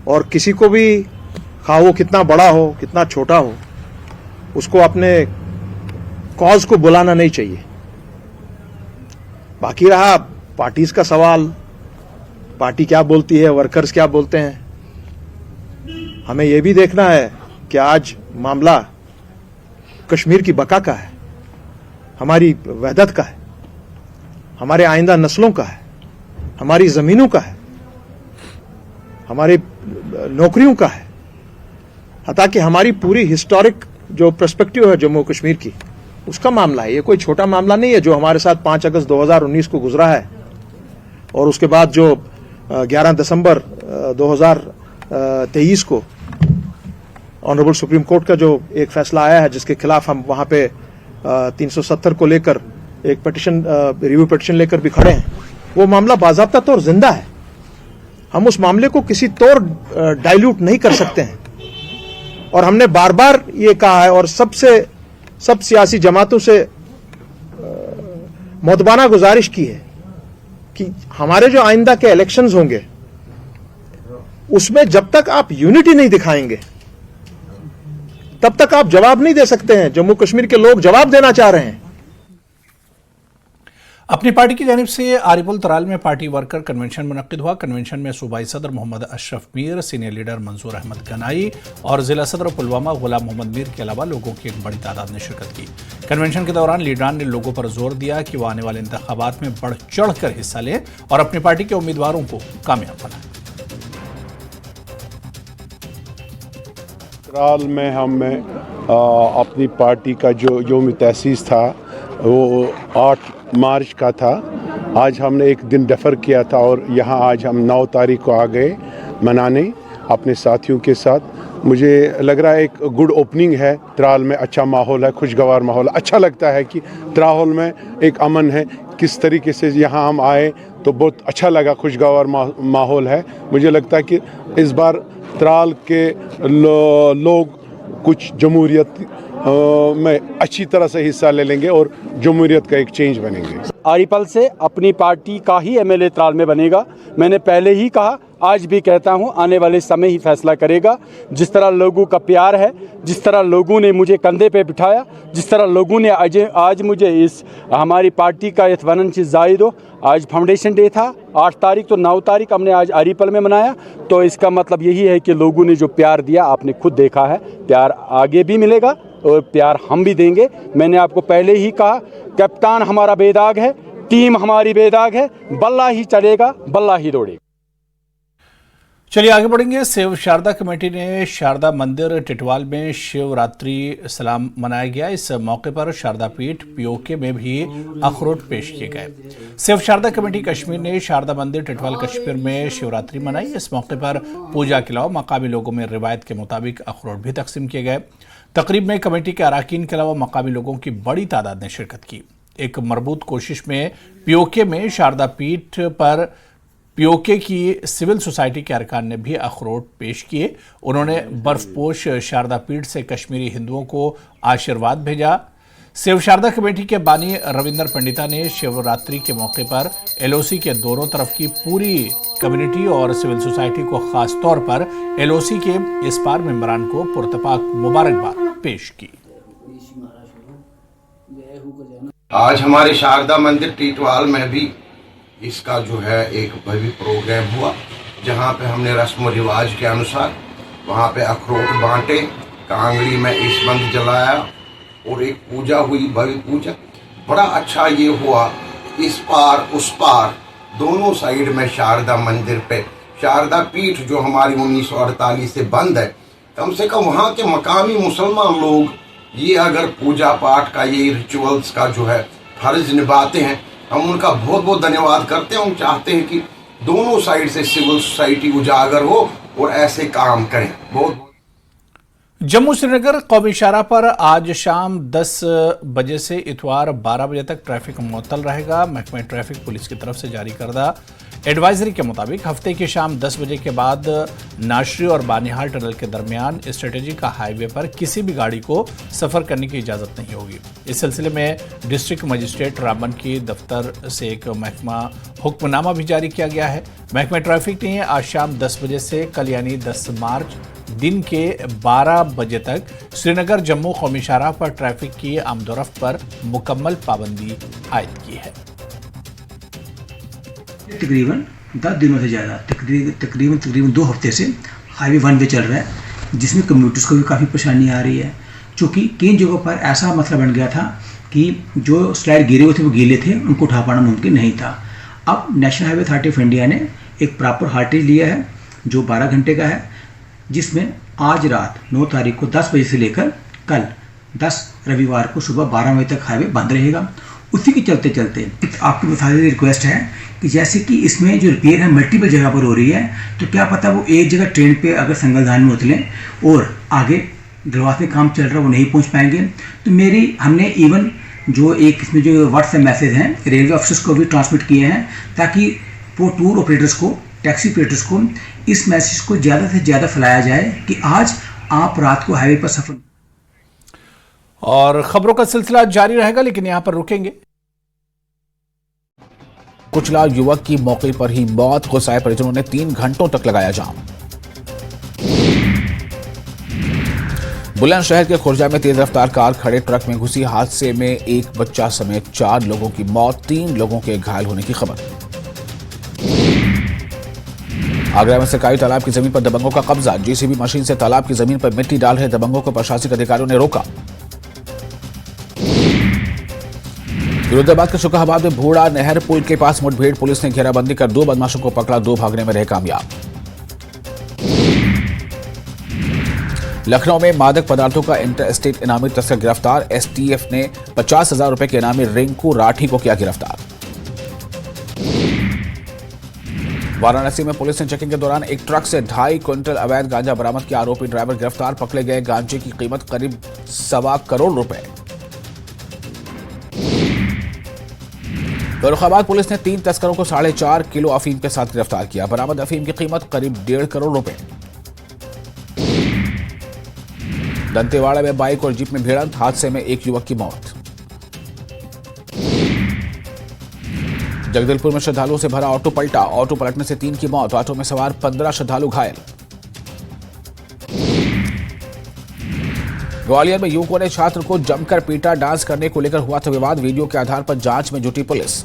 Speaker 22: और किसी को भी खा वो कितना बड़ा हो कितना छोटा हो, उसको अपने कॉज को बुलाना नहीं चाहिए। बाकी रहा पार्टीज का सवाल, पार्टी क्या बोलती है, वर्कर्स क्या बोलते हैं, हमें यह भी देखना है कि आज मामला कश्मीर की बका का है, हमारी वहदत का है, हमारे आइंदा नस्लों का है, हमारी जमीनों का है, हमारी नौकरियों का है, हता कि हमारी पूरी हिस्टोरिक जो पर्सपेक्टिव है जम्मू कश्मीर की, उसका मामला है। ये कोई छोटा मामला नहीं है जो हमारे साथ 5 अगस्त 2019 को गुजरा है और उसके बाद जो 11 दिसंबर 2023 को ऑनरेबल सुप्रीम कोर्ट का जो एक फैसला आया है, जिसके खिलाफ हम वहां पे 370 को लेकर एक पिटिशन, रिव्यू पिटिशन लेकर भी खड़े हैं। वो मामला बाज़ाब्ता तौर जिंदा है। हम उस मामले को किसी तौर डाइल्यूट नहीं कर सकते हैं। और हमने बार बार ये कहा है और सब सियासी जमातों से मुतबाना गुजारिश की है कि हमारे जो आइंदा के इलेक्शंस होंगे उसमें जब तक आप यूनिटी नहीं दिखाएंगे तब तक आप जवाब नहीं दे सकते हैं। जम्मू कश्मीर के लोग जवाब देना चाह रहे हैं।
Speaker 1: अपनी पार्टी की जानिब से आरिपुल तराल में पार्टी वर्कर कन्वेंशन मुनक्किद हुआ। कन्वेंशन में सूबाई सदर मोहम्मद अशरफ मीर, सीनियर लीडर मंसूर अहमद गनाई और जिला सदर पुलवामा गुलाम मोहम्मद मीर के अलावा लोगों की एक बड़ी तादाद ने शिरकत की। कन्वेंशन के दौरान लीडरान ने लोगों पर जोर दिया कि वो आने वाले इंतखाबात में बढ़ चढ़ कर हिस्सा लें और अपनी पार्टी के उम्मीदवारों को कामयाब बनाएं।
Speaker 23: तराल में हम अपनी पार्टी का जो यौम तहसीस था वो 8 मार्च का था। आज हमने एक दिन डेफर किया था और यहाँ आज हम 9 तारीख को आ गए मनाने अपने साथियों के साथ। मुझे लग रहा है एक गुड ओपनिंग है। तराल में अच्छा माहौल है, खुशगवार माहौल। अच्छा लगता है कि तराल में एक अमन है। किस तरीके से यहाँ हम आए तो बहुत अच्छा लगा, खुशगवार माहौल है। मुझे लगता है कि इस बार तराल के लोग कुछ जमहूरियत में अच्छी तरह से हिस्सा ले लेंगे और जमहूरियत का एक चेंज बनेंगे।
Speaker 24: आरिपल से अपनी पार्टी का ही MLA तराल में बनेगा। मैंने पहले ही कहा
Speaker 2: आज भी कहता हूं, आने वाले समय ही फैसला करेगा। जिस तरह लोगों का प्यार है, जिस तरह लोगों ने मुझे कंधे पे बिठाया, जिस तरह लोगों ने आज मुझे इस हमारी पार्टी का इत्मीनान से जायद हो। आज फाउंडेशन डे था, 8 तारीख तो 9 तारीख हमने आज अरीपल में मनाया। तो इसका मतलब यही है कि लोगों ने जो प्यार दिया आपने खुद देखा है, प्यार आगे भी मिलेगा और प्यार हम भी देंगे। मैंने आपको पहले ही कहा, कप्तान हमारा बेदाग है, टीम हमारी बेदाग है, बल्ला ही चलेगा, बल्ला ही दौड़ेगा।
Speaker 1: चलिए आगे बढ़ेंगे। सेव शारदा कमेटी ने शारदा मंदिर टिटवाल में शिवरात्रि सलाम मनाया गया। इस मौके पर शारदा पीठ पीओके में भी अखरोट पेश किए गए। सेव शारदा कमेटी कश्मीर ने शारदा मंदिर टिटवाल कश्मीर में शिवरात्रि मनाई। इस मौके पर पूजा के अलावा मकामी लोगों में रिवायत के मुताबिक अखरोट भी तकसीम किए गए। तकरीब में कमेटी के अराकीन के अलावा मकामी लोगों की बड़ी तादाद ने शिरकत की। एक मरबूत कोशिश में पीओके में शारदा पीठ पर पीओके की सिविल सोसाइटी के अरकान ने भी अखरोट पेश किए। उन्होंने बर्फपोश शारदा पीठ से कश्मीरी हिंदुओं को आशीर्वाद भेजा। सेव शारदा कमेटी के बानी रविंदर पंडिता ने शिवरात्रि के मौके पर एलओसी के दोनों तरफ की पूरी कम्युनिटी और सिविल सोसाइटी को खास तौर पर एलओसी के इस पार मेंबरान को पुरतपाक मुबारकबाद पेश की।
Speaker 3: आज हमारे शारदा मंदिर टिटवाल में भी इसका जो है एक भव्य प्रोग्राम हुआ, जहाँ पे हमने रस्म रिवाज के अनुसार वहाँ पे अखरोट बांटे, कांगड़ी में ईसबंद जलाया और एक पूजा हुई, भव्य पूजा। बड़ा अच्छा ये हुआ, इस पार उस पार दोनों साइड में शारदा मंदिर पे शारदा पीठ जो हमारी 1948 से बंद है, कम से कम वहाँ के मकामी मुसलमान लोग ये अगर पूजा पाठ का ये रिचुअल्स का जो है फर्ज निभाते हैं, हम उनका बहुत बहुत धन्यवाद करते हैं। हम चाहते हैं कि दोनों साइड से सिविल सोसाइटी उजागर हो और ऐसे काम करें। बहुत
Speaker 1: जम्मू श्रीनगर कौमी शाहराह पर आज शाम 10 बजे से इतवार 12 बजे तक ट्रैफिक मुअत्तल रहेगा। महकमा ट्रैफिक पुलिस की तरफ से जारी करदा एडवाइजरी के मुताबिक हफ्ते की शाम 10 बजे के बाद नाशरी और बानिहाल टनल के दरमियान स्ट्रेटेजिक हाईवे पर किसी भी गाड़ी को सफर करने की इजाजत नहीं होगी। इस सिलसिले में डिस्ट्रिक्ट मजिस्ट्रेट रामबन की दफ्तर से एक महकमा हुक्मनामा भी जारी किया गया है। महकमा ट्रैफिक ने आज शाम 10 बजे से कल यानी 10 मार्च दिन के 12 बजे तक श्रीनगर जम्मू कौमी शाहराह पर ट्रैफिक की आमदोरफ्त पर मुकम्मल पाबंदी आयद की है।
Speaker 4: तकरीबन 10 दिनों से ज़्यादा तकरीबन 2 हफ्ते से हाईवे 1 पे चल रहा है, जिसमें कम्यूटर्स को भी काफ़ी परेशानी आ रही है। चूँकि कई जगहों पर ऐसा मसला बन गया था कि जो स्लाइड गिरे हुए थे वो गीले थे, उनको उठा पाना मुमकिन नहीं था। अब national highway authority of India ने एक प्रॉपर हार्टेज लिया है जो 12 घंटे का है, जिसमें आज रात 9 तारीख को 10 बजे से लेकर कल 10 रविवार को सुबह 12 बजे तक हाईवे बंद रहेगा। उसी के चलते आपकी मुसाफिर रिक्वेस्ट है कि जैसे कि इसमें जो रिपेयर है मल्टीपल जगह पर हो रही है, तो क्या पता वो एक जगह ट्रेन पे अगर संगलदान में उतलें और आगे दरवाजे में काम चल रहा है वो नहीं पहुंच पाएंगे। तो हमने इवन जो एक इसमें जो व्हाट्सएप मैसेज हैं रेलवे ऑफिसर्स को भी ट्रांसमिट किए हैं, ताकि वो टूर ऑपरेटर्स को, टैक्सी ऑपरेटर्स को इस मैसेज को ज़्यादा से ज़्यादा फैलाया जाए कि आज आप रात को हाईवे पर सफर।
Speaker 1: और खबरों का सिलसिला जारी रहेगा, लेकिन यहां पर रुकेंगे।
Speaker 12: कुचला युवक की मौके पर ही मौत, गुस्साए परिजनों ने 3 घंटों तक लगाया जाम। बुलंदशहर के खुर्जा में तेज रफ्तार कार खड़े ट्रक में घुसी, हादसे में एक बच्चा समेत 4 लोगों की मौत, 3 लोगों के घायल होने की खबर। आगरा में सरकारी तालाब की जमीन पर दबंगों का कब्जा, जेसीबी मशीन से तालाब की जमीन पर मिट्टी डाल रहे दबंगों को प्रशासनिक अधिकारियों ने रोका। फिरोजाबाद के शुकाहाबाद में भूड़ा नहर पुल के पास मुठभेड़, पुलिस ने घेराबंदी कर 2 बदमाशों को पकड़ा, 2 भागने में रहे कामयाब। लखनऊ में मादक पदार्थों का इंटर स्टेट इनामी तस्कर गिरफ्तार, एसटीएफ ने 50,000 रुपए के इनामी रिंकू राठी को किया गिरफ्तार। वाराणसी में पुलिस ने चेकिंग के दौरान एक ट्रक से 2.5 क्विंटल अवैध गांजा बरामद किया, आरोपी ड्राइवर गिरफ्तार, पकड़े गए गांजे की कीमत करीब 1.25 करोड़ रुपए। फर्रुखाबाद पुलिस ने 3 तस्करों को 4.5 किलो अफीम के साथ गिरफ्तार किया, बरामद अफीम की कीमत करीब 1.5 करोड़ रुपए। दंतेवाड़ा में बाइक और जीप में भिड़ंत, हादसे में एक युवक की मौत। जगदलपुर में श्रद्धालुओं से भरा ऑटो पलटा, ऑटो पलटने से 3 की मौत, ऑटो में सवार 15 श्रद्धालु घायल। ग्वालियर में युवकों ने छात्र को जमकर पीटा, डांस करने को लेकर हुआ था विवाद, वीडियो के आधार पर जांच में जुटी पुलिस।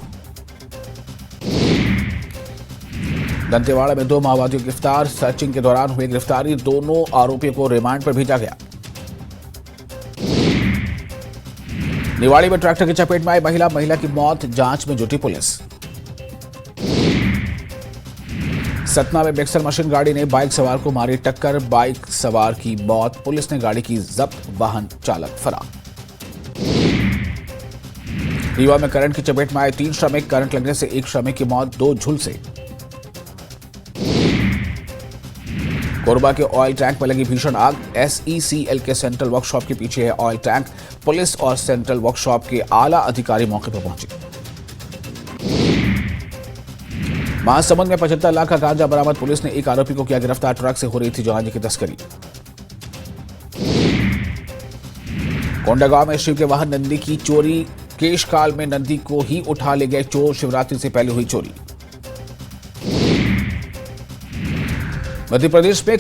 Speaker 12: दंतेवाड़ा में 2 माओवादियों गिरफ्तार, सर्चिंग के दौरान हुई गिरफ्तारी, दोनों आरोपियों को रिमांड पर भेजा गया। निवाड़ी में ट्रैक्टर की चपेट में आई महिला की मौत, जांच में जुटी पुलिस। सतना में मिक्सर मशीन गाड़ी ने बाइक सवार को मारी टक्कर, बाइक सवार की मौत, पुलिस ने गाड़ी की जब्त, वाहन चालक फरार। रीवा में करंट की चपेट में आए 3 श्रमिक, करंट लगने से 1 श्रमिक की मौत, 2 झुलसे। कोरबा के ऑयल टैंक में लगी भीषण आग, SECL के सेंट्रल वर्कशॉप के पीछे है ऑयल टैंक, पुलिस और सेंट्रल वर्कशॉप के आला अधिकारी मौके पर पहुंचे। महासमुंद में 75 लाख का गांजा बरामद, पुलिस ने 1 आरोपी को किया गिरफ्तार, ट्रक से हो रही थी गांजे की तस्करी। कोंडागांव में शिव के वाहन नंदी की चोरी, केशकाल में नंदी को ही उठा ले गए चोर, शिवरात्रि से पहले हुई चोरी। मध्य प्रदेश में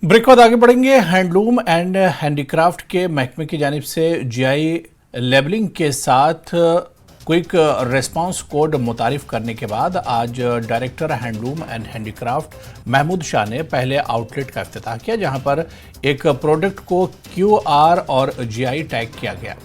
Speaker 1: ब्रेक के बाद आगे बढ़ेंगे। हैंडलूम एंड हैंडीक्राफ्ट के महकमे की जानिब से GI लेबलिंग के साथ क्विक रेस्पॉन्स कोड मुतारिफ करने के बाद आज director handloom and handicraft Mahmood Shah ने पहले आउटलेट का इफ्तिताह किया, जहां पर एक प्रोडक्ट को QR और GI टैग किया गया।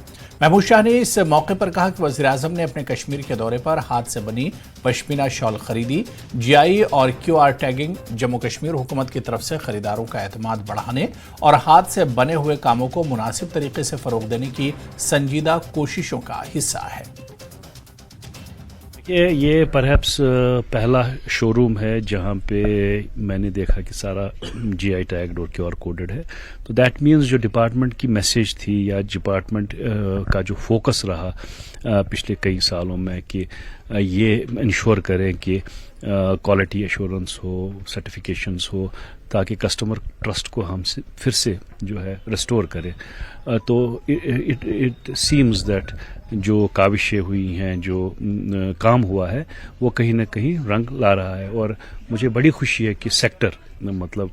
Speaker 1: महमूद शाह ने इस मौके पर कहा कि वज़ीर-ए-आज़म ने अपने कश्मीर के दौरे पर हाथ से बनी पश्मीना शॉल खरीदी। GI और QR टैगिंग जम्मू कश्मीर हुकूमत की तरफ से खरीदारों का एतमाद बढ़ाने और हाथ से बने हुए कामों को मुनासिब तरीके से फ़रोग़ देने की संजीदा कोशिशों का हिस्सा है।
Speaker 5: ये परहैप्स पहला शोरूम है जहाँ पे मैंने देखा कि सारा GI टैग्ड और QR कोडेड है, तो दैट मीन्स जो डिपार्टमेंट की मैसेज थी या डिपार्टमेंट का जो फोकस रहा पिछले कई सालों में कि ये इंश्योर करें कि क्वालिटी एश्योरेंस हो, सर्टिफिकेशंस हो, ताकि कस्टमर ट्रस्ट को हम फिर से जो है रिस्टोर करें, तो इट सीम्स दैट जो काविशें हुई हैं, जो काम हुआ है, वो कहीं ना कहीं रंग ला रहा है। और मुझे बड़ी खुशी है कि सेक्टर मतलब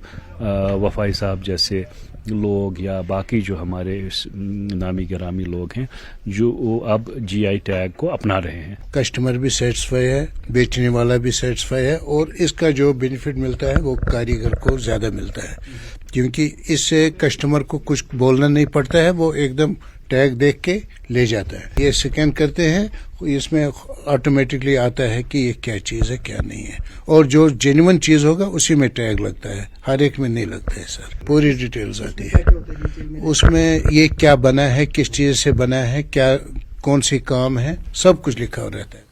Speaker 5: वफाई साहब जैसे लोग या बाकी जो हमारे नामी गिरामी लोग हैं, जो वो अब GI टैग को अपना रहे हैं।
Speaker 6: कस्टमर भी सेटिस्फाई है, बेचने वाला भी सेटिस्फाई है, और इसका जो बेनिफिट मिलता है वो कारीगर को ज्यादा मिलता है, क्योंकि इससे कस्टमर को कुछ बोलना नहीं पड़ता है, वो एकदम टैग देख के ले जाता है। ये स्कैन करते हैं, इसमें ऑटोमेटिकली आता है कि ये क्या चीज़ है क्या नहीं है, और जो जेन्युइन चीज़ होगा उसी में टैग लगता है, हर एक में नहीं लगता है सर। पूरी डिटेल्स आती है उसमें, ये क्या बना है, किस चीज़ से बना है, क्या कौन सी काम है, सब कुछ लिखा हुआ रहता है।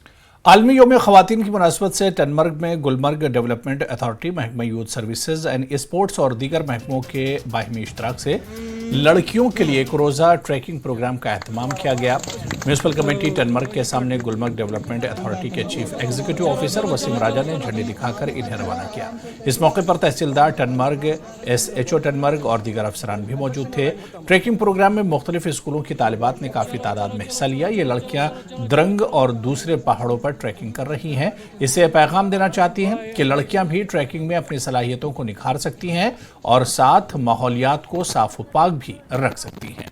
Speaker 1: आलमी यौम ख़वातीन की मुनासबत से टनमर्ग में गुलमर्ग डेवलपमेंट अथॉरिटी, महकमा यूथ सर्विसेज एंड स्पोर्ट्स और दीगर महकमों के बाहिमी इश्तराक से लड़कियों के लिए एक रोज़ा ट्रैकिंग प्रोग्राम का एहतमाम किया गया। म्यूनसिपल कमेटी टनमर्ग के सामने गुलमर्ग डेवलपमेंट अथॉरिटी के चीफ एग्जीक्यूटिव ऑफिसर वसीम राजा ने झंडी दिखाकर इन्हें रवाना किया। इस मौके पर तहसीलदार टनमर्ग, SHO टनमर्ग और दीगर अफसरान भी मौजूद थे। ट्रैकिंग प्रोग्राम में मुख्तलिफ स्कूलों की तालिबात ने काफ़ी तादाद में हिस्सा लिया। ये लड़कियां द्रंग और दूसरे पहाड़ों पर ट्रैकिंग कर रही हैं। इससे पैगाम देना चाहती हैं कि लड़कियां भी ट्रैकिंग में अपनी सलाहियतों को निखार सकती हैं और साथ माहौलियात को साफ पाक भी रख सकती हैं।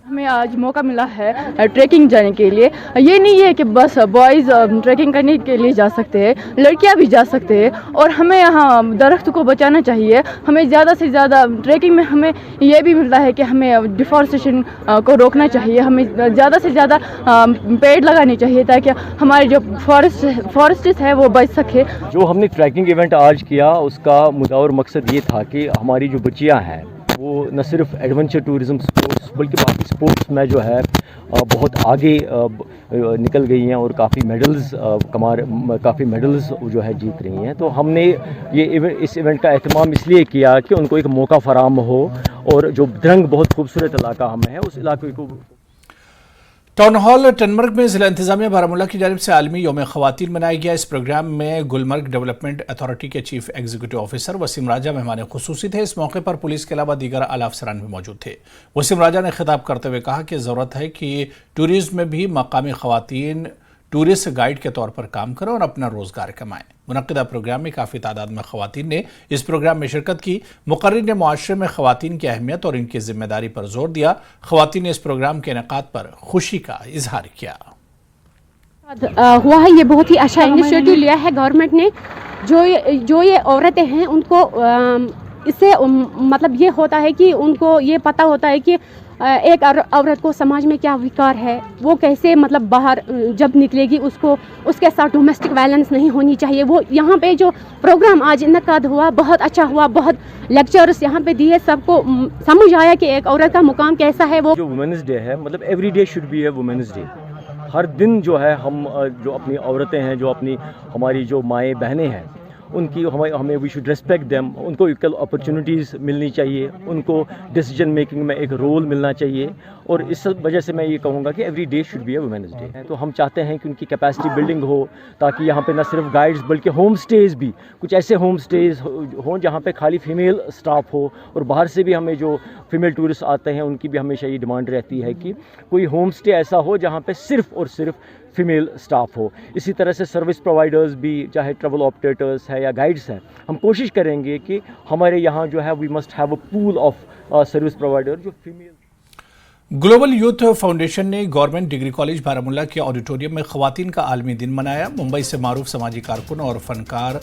Speaker 7: हमें आज मौका मिला है ट्रैकिंग जाने के लिए। ये नहीं है कि बस बॉयज़ ट्रैकिंग करने के लिए जा सकते हैं, लड़कियां भी जा सकते हैं, और हमें यहाँ दरख्त को बचाना चाहिए। हमें ज़्यादा से ज़्यादा ट्रैकिंग में हमें ये भी मिलता है कि हमें डिफॉरेस्टेशन को रोकना चाहिए, हमें ज़्यादा से ज़्यादा पेड़ लगाने चाहिए ताकि हमारे जो फॉरेस्ट है वो बच सके।
Speaker 24: जो हमने ट्रैकिंग इवेंट आज किया उसका मुद्दा और मकसद ये था कि हमारी जो बच्चियाँ हैं वो न सिर्फ एडवेंचर टूरिज़म स्पोर्ट्स बल्कि बाकी स्पोर्ट्स में जो है बहुत आगे निकल गई हैं और काफ़ी मेडल्स जो है जीत रही हैं। तो हमने इस इवेंट का एहतमाम इसलिए किया कि उनको एक मौका फराहम हो, और जो द्रंग बहुत खूबसूरत इलाका हमें है उस इलाके को
Speaker 1: टाउन हॉल टनमर्ग में जिला इंतजामिया बारामूला की जानिब से आलमी यौम ख़वातीन मनाया गया। इस प्रोग्राम में गुलमर्ग डेवलपमेंट अथॉरिटी के चीफ एग्जीक्यूटिव ऑफिसर वसीम राजा मेहमान खुसूसी थे। इस मौके पर पुलिस के अलावा दीगर आला अफसरान भी मौजूद थे। वसीम राजा ने खिताब करते हुए कहा कि ज़रूरत है कि टूरिज्म में भी मकामी ख़वातीन टूरिस्ट गाइड के तौर पर काम करें और अपना रोजगार कमाएं। मुनक्किदा प्रोग्राम में काफ़ी तादाद में ख़वातीन ने इस प्रोग्राम में शिरकत की। मुक़र्रिर ने मुआशरे में ख़वातीन की अहमियत और इनकी जिम्मेदारी पर जोर दिया। ख़वातीन ने इस प्रोग्राम के इनेकाद पर खुशी का इजहार किया।
Speaker 8: हुआ है, ये बहुत ही अच्छा इनिशिएटिव लिया है गवर्नमेंट ने। जो ये औरतें हैं उनको इससे मतलब ये होता है कि उनको ये पता होता है कि एक औरत को समाज में क्या विकार है, वो कैसे मतलब बाहर जब निकलेगी उसको उसके साथ डोमेस्टिक वायलेंस नहीं होनी चाहिए। वो यहाँ पे जो प्रोग्राम आज इनकाद हुआ बहुत अच्छा हुआ, बहुत लेक्चर्स यहाँ पे दिए, सबको समझ आया कि एक औरत का मुकाम कैसा है। वो
Speaker 24: जो वुमेन्स डे है मतलब every day should be a women's day. हर दिन जो है हम जो अपनी औरतें हैं, जो अपनी हमारी जो माएँ बहनें हैं, उनकी हमें वी शुड रेस्पेक्ट देम। उनको इक्वल अपॉर्चुनिटीज़ मिलनी चाहिए, उनको डिसीजन मेकिंग में एक रोल मिलना चाहिए। और इस वजह से मैं ये कहूँगा कि every day should be a women's day. तो हम चाहते हैं कि उनकी कैपेसिटी बिल्डिंग हो, ताकि यहाँ पे न सिर्फ गाइड्स बल्कि होम स्टेज़ भी, कुछ ऐसे होम स्टेज़ हों जहाँ पे खाली फीमेल स्टाफ हो। और बाहर से भी हमें जो फीमेल टूरिस्ट आते हैं उनकी भी हमेशा ये डिमांड रहती है कि कोई होम स्टे ऐसा हो जहाँ पे सिर्फ और सिर्फ फीमेल स्टाफ हो। इसी तरह से सर्विस प्रोवाइडर्स भी, चाहे ट्रैवल ऑपरेटर्स है या गाइड्स हैं, हम कोशिश करेंगे कि हमारे यहाँ जो है we must have a pool of service provider जो फीमेल।
Speaker 1: ग्लोबल यूथ फाउंडेशन ने गवर्नमेंट डिग्री कॉलेज बारामूला के ऑडिटोरियम में ख़वातीन का आलमी दिन मनाया। मुंबई से मारूफ समाजी कारकुन और फनकार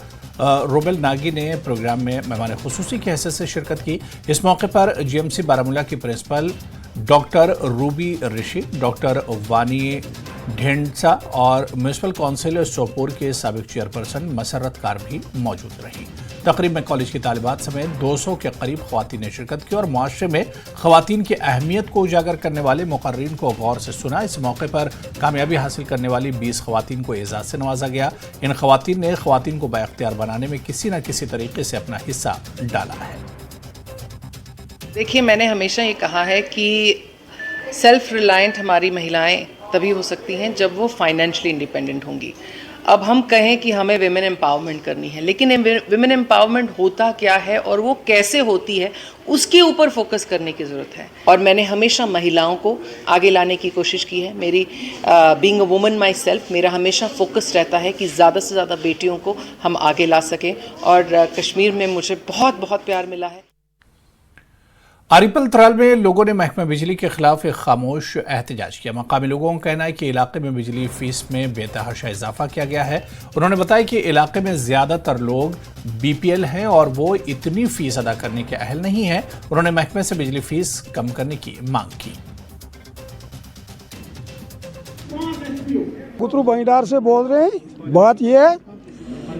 Speaker 1: रोबेल नागी ने प्रोग्राम में मेहमान खुसूसी की हैसियत से शिरकत की। इस मौके पर जीएमसी बारामूला की प्रिंसिपल डॉक्टर रूबी ऋषि, डॉक्टर वानी ढेंडसा और म्यूनसिपल काउंसिल सोपोर के साबिक चेयरपर्सन मसरत कार भी मौजूद रही। तकरीब में कॉलेज की तालिबात समेत 200 के करीब ख़वातीन ने शिरकत की और मुआशरे में ख़वातीन की अहमियत को उजागर करने वाले मुक़र्रिरीन को गौर से सुना। इस मौके पर कामयाबी हासिल करने वाली 20 ख़वातीन को एजाज़ से नवाजा गया। इन ख़वातीन ने ख़वातीन को बाइख्तियार बनाने में किसी न किसी तरीके से अपना हिस्सा डाला है।
Speaker 9: देखिए, मैंने हमेशा ये कहा है कि सेल्फ रिलायंट हमारी महिलाएं तभी हो सकती हैं जब वो फाइनेंशियली इंडिपेंडेंट होंगी। अब हम कहें कि हमें विमेन एम्पावरमेंट करनी है, लेकिन विमेन एम्पावरमेंट होता क्या है और वो कैसे होती है, उसके ऊपर फोकस करने की ज़रूरत है। और मैंने हमेशा महिलाओं को आगे लाने की कोशिश की है। मेरी being a woman my self, मेरा हमेशा फोकस रहता है कि ज़्यादा से ज़्यादा बेटियों को हम आगे ला सकें। और कश्मीर में मुझे बहुत बहुत प्यार मिला है।
Speaker 1: आरिपल त्राल में लोगों ने महकमा बिजली के खिलाफ एक खामोश एहतजाज किया। मकामी लोगों का कहना है कि इलाके में बिजली फीस में बेतहाशा इजाफा किया गया है। उन्होंने बताया कि इलाके में ज़्यादातर लोग बीपीएल हैं और वो इतनी फीस अदा करने के अहल नहीं है। उन्होंने महकमे से बिजली फीस कम करने की मांग की।
Speaker 10: गुतरू बहिडार से बोल रहे हैं। बात यह है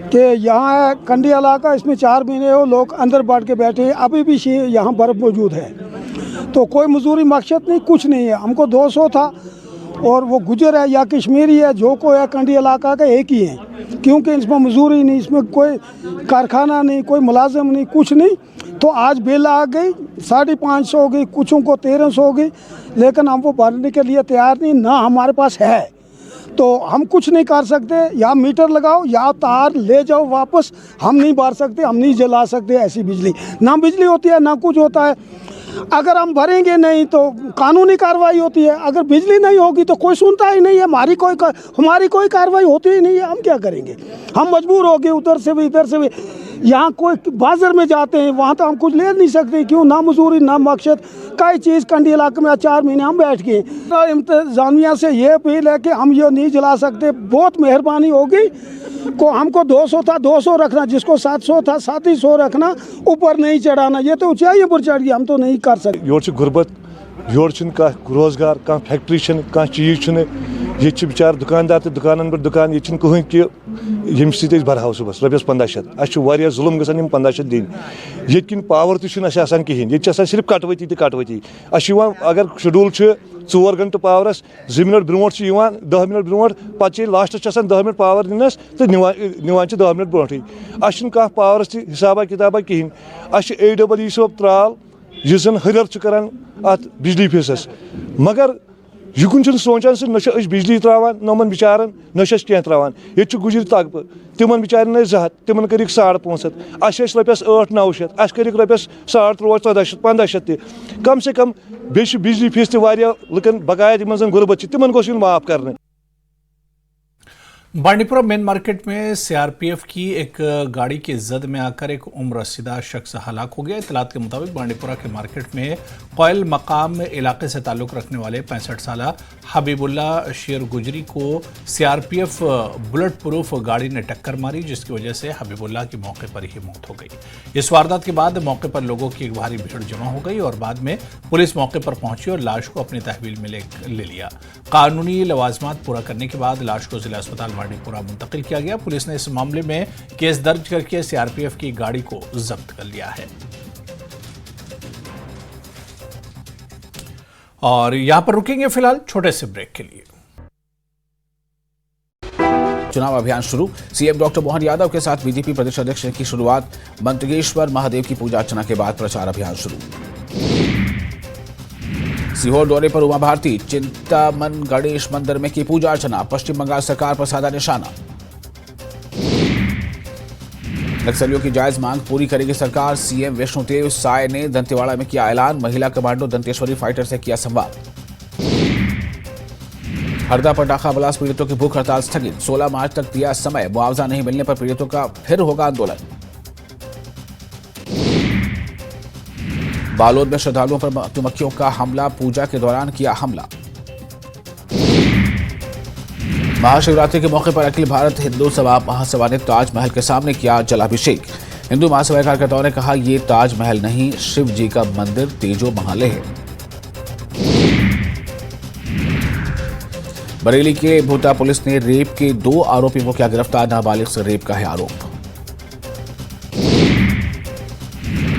Speaker 10: कि यहाँ कंडी इलाका, इसमें 4 महीने हो लोग अंदर बैठ के बैठे हैं, अभी भी यहाँ बर्फ़ मौजूद है। तो कोई मजदूरी मकसद नहीं, कुछ नहीं है। हमको 200 था और वो गुजर है या कश्मीरी है, जो कोई है कंडी इलाका का एक ही है, क्योंकि इसमें मजदूरी नहीं, इसमें कोई कारखाना नहीं, कोई मुलाजिम नहीं, कुछ नहीं। तो आज बिल आ गई 550 हो गई, कुछों को 1300 हो गई, लेकिन हम वो भरने के लिए तैयार नहीं, ना हमारे पास है। तो हम कुछ नहीं कर सकते, या मीटर लगाओ या तार ले जाओ वापस, हम नहीं भर सकते, हम नहीं जला सकते ऐसी बिजली। ना बिजली होती है ना कुछ होता है। अगर हम भरेंगे नहीं तो कानूनी कार्रवाई होती है, अगर बिजली नहीं होगी तो कोई सुनता ही नहीं है, हमारी कोई कार्रवाई होती ही नहीं है। हम क्या करेंगे? हम मजबूर हो गए, उधर से भी इधर से भी। यहाँ कोई बाजार में जाते हैं, वहाँ तो हम कुछ ले नहीं सकते, क्यों? ना मजदूरी ना मकसद, कई चीज़ कंडी इलाके में 4 महीने हम बैठ गए। इंतजामिया से ये अपील है कि हम ये नहीं जला सकते, बहुत मेहरबानी होगी को हमको 200 था 200 रखना, जिसको 700 था 700 रखना, ऊपर नहीं चढ़ाना। ये तो ऊंचाई पर चढ़ गई, हम तो नहीं कर सकते।
Speaker 11: योर गुर्बत, योर रोजगार, कह फैक्ट्री कह चीज़ ये बेचार दुकानदार तो दुकान पर दुकान, ये कहें कि यम सत भरहा सुबह रॉपियस 1500। अ जुल्म गसान 1500 दिन। ये पावर तो कहें, ये सिर्फ कटवती तो कटवती। अगर शेड्यूल 4 घंटे powers 2 minute brought 10 minute brought, पे लास्ट 10 मिनट पावर दिनस तो निवान 10 मिनट ब्रोटे। कह पावरस हिसाबा किताबा कहें। AWE सोप त्राल, यह हर करान अत बिजली फीसस, मगर युकुन सोचान सह न बिजली त्रावान नमन बिचारन न कह त्रावान ये गुजर तगबह तिमन बिचारन 200 तिमन कर 550 अस रपस 800-900 अस कर रपस 1300-1400-1500 तह कम से कम बे बिजली फीस तह लुकन बकाया तिमन गुरबत तिमन गोस माफ करने।
Speaker 1: बांडीपुरा मेन मार्केट में सीआरपीएफ की एक गाड़ी की जद में आकर एक उम्र रसीदा शख्स हलाक हो गया। इतलात के मुताबिक बांडीपुरा के मार्केट में कोयल मकाम इलाके से ताल्लुक रखने वाले 65 साल हबीबुल्ला शेर गुजरी को सीआरपीएफ बुलेट प्रूफ गाड़ी ने टक्कर मारी, जिसकी वजह से हबीबुल्ला की मौके पर ही मौत हो गई। इस वारदात के बाद मौके पर लोगों की एक भारी भीड़ जमा हो गई और बाद में पुलिस मौके पर पहुंची और लाश को अपनी तहवील में ले लिया। कानूनी लवाजमात पूरा करने के बाद लाश को जिला अस्पताल बांडीपुरा मुंतकिल किया गया। पुलिस ने इस मामले में केस दर्ज करके सीआरपीएफ की गाड़ी को जब्त कर लिया है। और यहां पर रुकेंगे फिलहाल छोटे से ब्रेक के लिए।
Speaker 12: चुनाव अभियान शुरू। सीएम डॉक्टर मोहन यादव के साथ बीजेपी प्रदेश अध्यक्ष की शुरुआत। मंत्रिकेश्वर महादेव की पूजा अर्चना के बाद प्रचार अभियान शुरू। सीहोर दौरे पर उमा भारती, चिंतामन गणेश मंदिर में की पूजा अर्चना। पश्चिम बंगाल सरकार पर साधा निशाना। नक्सलियों की जायज मांग पूरी करेगी सरकार। सीएम विष्णुदेव साय ने दंतेवाड़ा में किया ऐलान। महिला कमांडो दंतेश्वरी फाइटर से किया संवाद। हरदा पर डाका ब्लास्ट पीड़ितों की भूख हड़ताल स्थगित। 16 मार्च तक दिया समय। मुआवजा नहीं मिलने पर पीड़ितों का फिर होगा आंदोलन। बालोद में श्रद्धालुओं पर मधुमक्खियों का हमला। पूजा के दौरान किया हमला। महाशिवरात्रि के मौके पर अखिल भारत हिंदू सभा महासभा ने ताजमहल के सामने किया जलाभिषेक। हिंदू महासभा कार्यकर्ताओं ने कहा, ये ताजमहल नहीं, शिव जी का मंदिर तेजो महालय है। बरेली के भूता पुलिस ने रेप के 2 आरोपियों को किया गिरफ्तार। नाबालिग से रेप का है आरोप।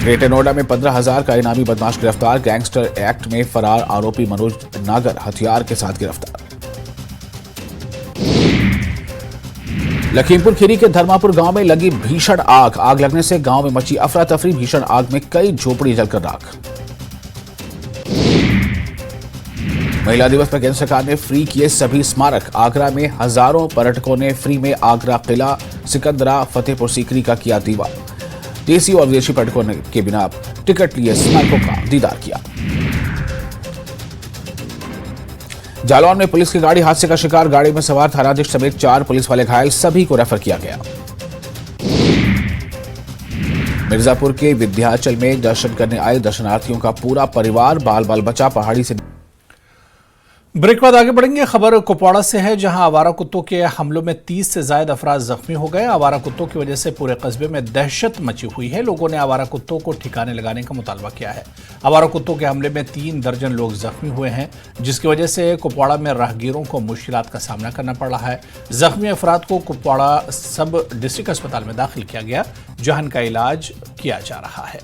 Speaker 12: ग्रेटर नोएडा में 15,000 का इनामी बदमाश गिरफ्तार। गैंगस्टर एक्ट में फरार आरोपी मनोज नागर हथियार के साथ गिरफ्तार। लखीमपुर खीरी के धर्मापुर गांव में लगी भीषण आग। आग लगने से गांव में मची अफरा तफरी। भीषण आग में कई झोपड़ी जलकर राख। महिला दिवस पर केंद्र सरकार ने फ्री किए सभी स्मारक। आगरा में हजारों पर्यटकों ने फ्री में आगरा किला, सिकंदरा, फतेहपुर सीकरी का किया दीवार। देसी और विदेशी पर्यटकों ने के बिना टिकट लिए स्मारकों का दीदार किया। जालौन में पुलिस की गाड़ी हादसे का शिकार। गाड़ी में सवार थानाधीश समेत 4 पुलिस वाले घायल। सभी को रेफर किया गया। मिर्जापुर के विंध्याचल में दर्शन करने आए दर्शनार्थियों का पूरा परिवार बाल बाल बचा पहाड़ी से।
Speaker 1: ब्रेक बाद आगे बढ़ेंगे। खबर कुपवाड़ा से है, जहां आवारा कुत्तों के हमलों में 30 से ज्यादा अफराद जख्मी हो गए। आवारा कुत्तों की वजह से पूरे कस्बे में दहशत मची हुई है। लोगों ने आवारा कुत्तों को ठिकाने लगाने का मुतालबा किया है। आवारा कुत्तों के हमले में 3 दर्जन लोग जख्मी हुए हैं, जिसकी वजह से कुपवाड़ा में राहगीरों को मुश्किलात का सामना करना पड़ रहा है। जख्मी अफराद को कुपवाड़ा सब डिस्ट्रिक्ट अस्पताल में दाखिल किया गया, जहां इनका इलाज किया जा रहा है।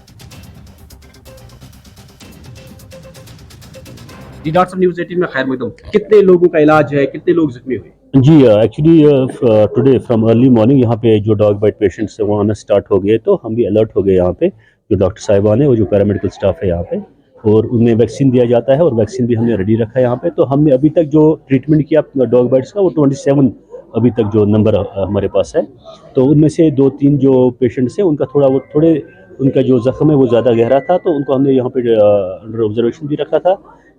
Speaker 13: जी डॉक्टर साहब, न्यूज़ 18 में खैर मकदम। कितने लोगों का इलाज है, कितने लोग जख्मी हुए?
Speaker 14: जी actually today from early morning यहाँ पे जो डॉग बाइट पेशेंट्स है वो आना स्टार्ट हो गए, तो हम भी अलर्ट हो गए यहाँ पे। जो डॉक्टर साहिबान है वो जो पैरामेडिकल स्टाफ है यहाँ पे, और उनमें वैक्सीन दिया जाता है और वैक्सीन भी हमने रेडी रखा है यहाँ पे। तो हमने अभी तक जो ट्रीटमेंट किया डॉग बाइट्स का वो 27 अभी तक जो नंबर हमारे पास है। तो उनमें से 2-3 जो पेशेंट्स हैं उनका थोड़े उनका जो जख्म है वो ज़्यादा गहरा था, तो उनको हमने यहाँ पे अंडर ऑब्जर्वेशन भी रखा था।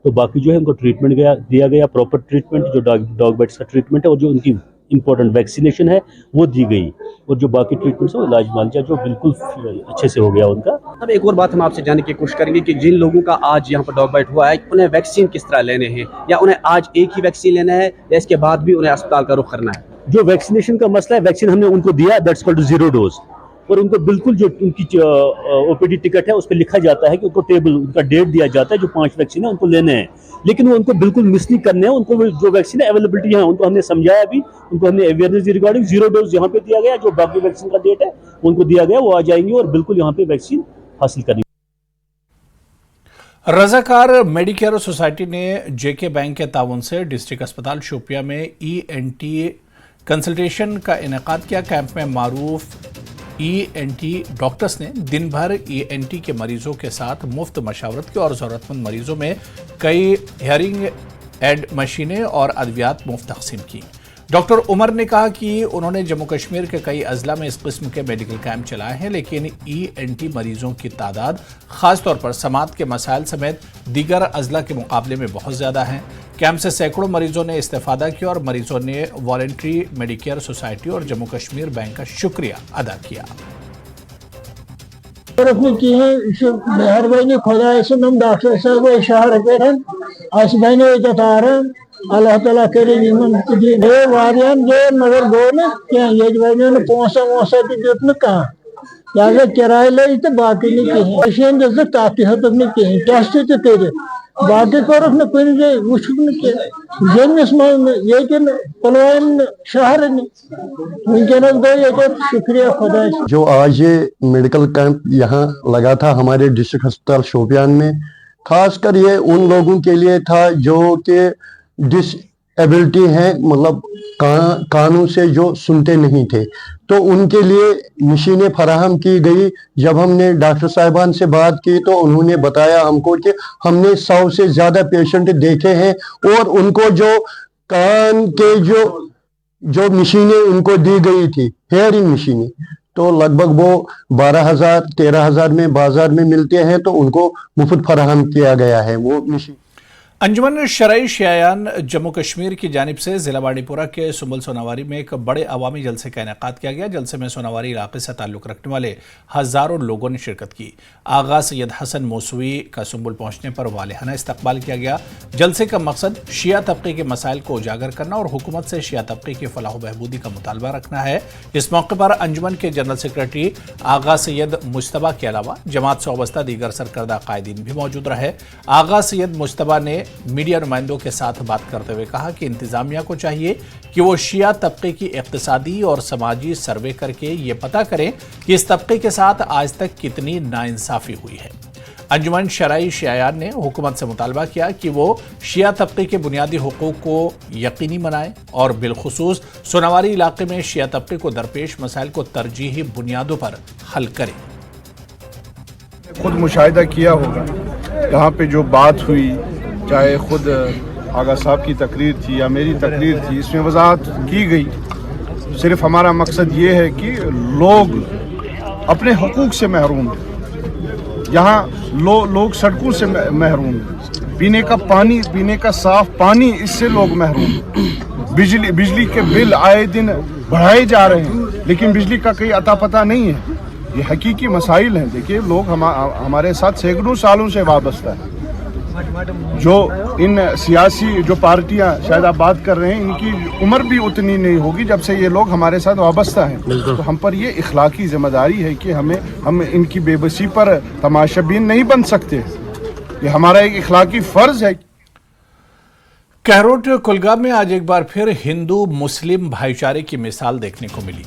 Speaker 14: तो बाकी जो है उनको ट्रीटमेंट दिया गया, प्रॉपर ट्रीटमेंट जो डॉग बाइट्स का ट्रीटमेंट है और जो उनकी इंपॉर्टेंट वैक्सीनेशन है वो दी गई, और जो बाकी ट्रीटमेंट्स है वो इलाज मान जो बिल्कुल अच्छे से हो गया उनका।
Speaker 13: अब एक और बात हम आपसे जानने की कोशिश करेंगे कि जिन लोगों का आज यहाँ पर डॉग बाइट हुआ है, उन्हें वैक्सीन किस तरह लेने हैं, या उन्हें आज एक ही वैक्सीन लेना है या इसके बाद भी उन्हें अस्पताल का रुख करना है?
Speaker 14: जो वैक्सीनेशन का मसला है, वैक्सीन हमने उनको दिया, दैट्स कॉल्ड 0 डोज, और उनको बिल्कुल जो उनकी ओपीडी टिकट है उस पर लिखा जाता है कि उनको टेबल उनका डेट दिया जाता है, जो 5 वैक्सीन है उनको लेने हैं, लेकिन वो उनको बिल्कुल मिस नहीं करने हैं। उनको जो वैक्सीन है अवेलेबिलिटी है उनको हमने समझाया, अभी उनको हमने अवेयरनेस रिगार्डिंग 0 डोज यहाँ पे दिया गया, जो बाकी वैक्सीन का डेट है उनको दिया गया, वो आ जाएंगे और बिल्कुल यहाँ पे वैक्सीन हासिल करेंगे।
Speaker 1: रजाकार मेडिकेयर सोसाइटी ने जेके बैंक के ताउन से डिस्ट्रिक्ट अस्पताल शोपिया में ENT कंसल्टेशन का इनेकाद किया। कैंप में मारूफ ENT डॉक्टर्स ने दिन भर ENT के मरीजों के साथ मुफ्त मशावरत की और ज़रूरतमंद मरीजों में कई हियरिंग एड मशीनें और अद्वियात मुफ्त तकसीम की। डॉक्टर उमर ने कहा कि उन्होंने जम्मू कश्मीर के कई अजला में इस किस्म के मेडिकल कैंप चलाए हैं, लेकिन ENT मरीजों की तादाद खासतौर पर समात के मसाइल समेत दीगर अजला के मुकाबले में बहुत ज्यादा है। कैंप से सैकड़ों मरीजों ने इस्तेफादा किया और मरीजों ने वॉलंटरी मेडिकेयर सोसाइटी और जम्मू कश्मीर बैंक का शुक्रिया अदा किया।
Speaker 15: मेहरबानी खुदा डॉक्टर साहब शहर पे अल्लाह ताला करे मगर गो न पोसा वोसा तुत न किराए लगे तो बाकी पेशेंट तथ हेतुक कहें टेस्ट तर बाकी कोर न कुन जाए वुचुक न जम्मस मन पुलवाम शहर वनकस गो शुक्रिया खुदा।
Speaker 16: जो आज ये मेडिकल कैंप यहाँ लगा था हमारे डिस्ट्रिक्ट अस्पताल शोपियान में, खासकर ये उन लोगों के लिए था जो कि डिसेबिलिटी हैं, मतलब कानों से जो सुनते नहीं थे, तो उनके लिए मशीनें फराहम की गई। जब हमने डॉक्टर साहिबान से बात की तो उन्होंने बताया हमको कि हमने 100 से ज़्यादा पेशेंट देखे हैं और उनको जो कान के जो मशीनें उनको दी गई थी, हेयरिंग मशीनें, तो लगभग वो 12,000 13,000 में बाजार में मिलते हैं, तो उनको मुफ्त फराहम किया गया है वो मशीन।
Speaker 1: अंजुमन शरई शयायान जम्मू कश्मीर की जानिब से जिला बांडीपुरा के सुंबल सोनावारी में एक बड़े अवामी जलसे का इनेकाद किया गया। जलसे में सोनावारी इलाके से ताल्लुक रखने वाले हजारों लोगों ने शिरकत की। आगा सैयद हसन मौसवी का सुंबल पहुंचने पर वालिहाना इस्तकबाल किया गया। जलसे का मकसद शिया तबके के मसाइल को उजागर करना और हुकूमत से शिया तबके की फलाह बहबूदी का मुतालबा रखना है। इस मौके पर अंजुमन के जनरल सेक्रेटरी आगा सैयद मुश्तबा के अलावा जमात से वाबस्ता दीगर सरकर्दा कायदीन भी मौजूद रहे। आगा सैयद मुश्तबा ने मीडिया नुमाइंदों के साथ बात करते हुए कहा कि इंतजामिया को चाहिए कि वो शिया तबके की इक्तिसादी और समाजी सर्वे करके ये पता करें कि इस तबके के साथ आज तक कितनी नाइंसाफी हुई है। अंजुमन शरई शयायान ने हुकूमत से मुतालबा किया कि वो शिया तबके के बुनियादी हुकूक को यकीनी बनाए और बिलखुसूस सोनावारी इलाके में शिया तबके को दरपेश मसाइल को तरजीही बुनियादों पर हल करे।
Speaker 17: खुद मुशाहिदा किया होगा, यहाँ पे जो बात हुई, चाहे खुद आगा साहब की तकरीर थी या मेरी तकरीर थी, इसमें वजाहत की गई। सिर्फ हमारा मकसद ये है कि लोग अपने हुकूक से महरूम हैं। यहाँ लोग सड़कों से महरूम हैं, पीने का पानी, पीने का साफ पानी, इससे लोग महरूम हैं। बिजली के बिल आए दिन बढ़ाए जा रहे हैं, लेकिन बिजली का कोई अता पता नहीं है। ये हकीकी मसाइल हैं। देखिए, लोग हमारे साथ सैकड़ों सालों से वाबस्ता है। जो इन सियासी जो पार्टियां शायद आप बात कर रहे हैं, इनकी उम्र भी उतनी नहीं होगी जब से ये लोग हमारे साथ वाबस्ता हैं। तो हम पर ये इखलाकी जिम्मेदारी है कि हम इनकी बेबसी पर तमाशाबीन नहीं बन सकते। ये हमारा एक इखलाकी फर्ज है।
Speaker 1: कहरोट कुलगाम में आज एक बार फिर हिंदू मुस्लिम भाईचारे की मिसाल देखने को मिली।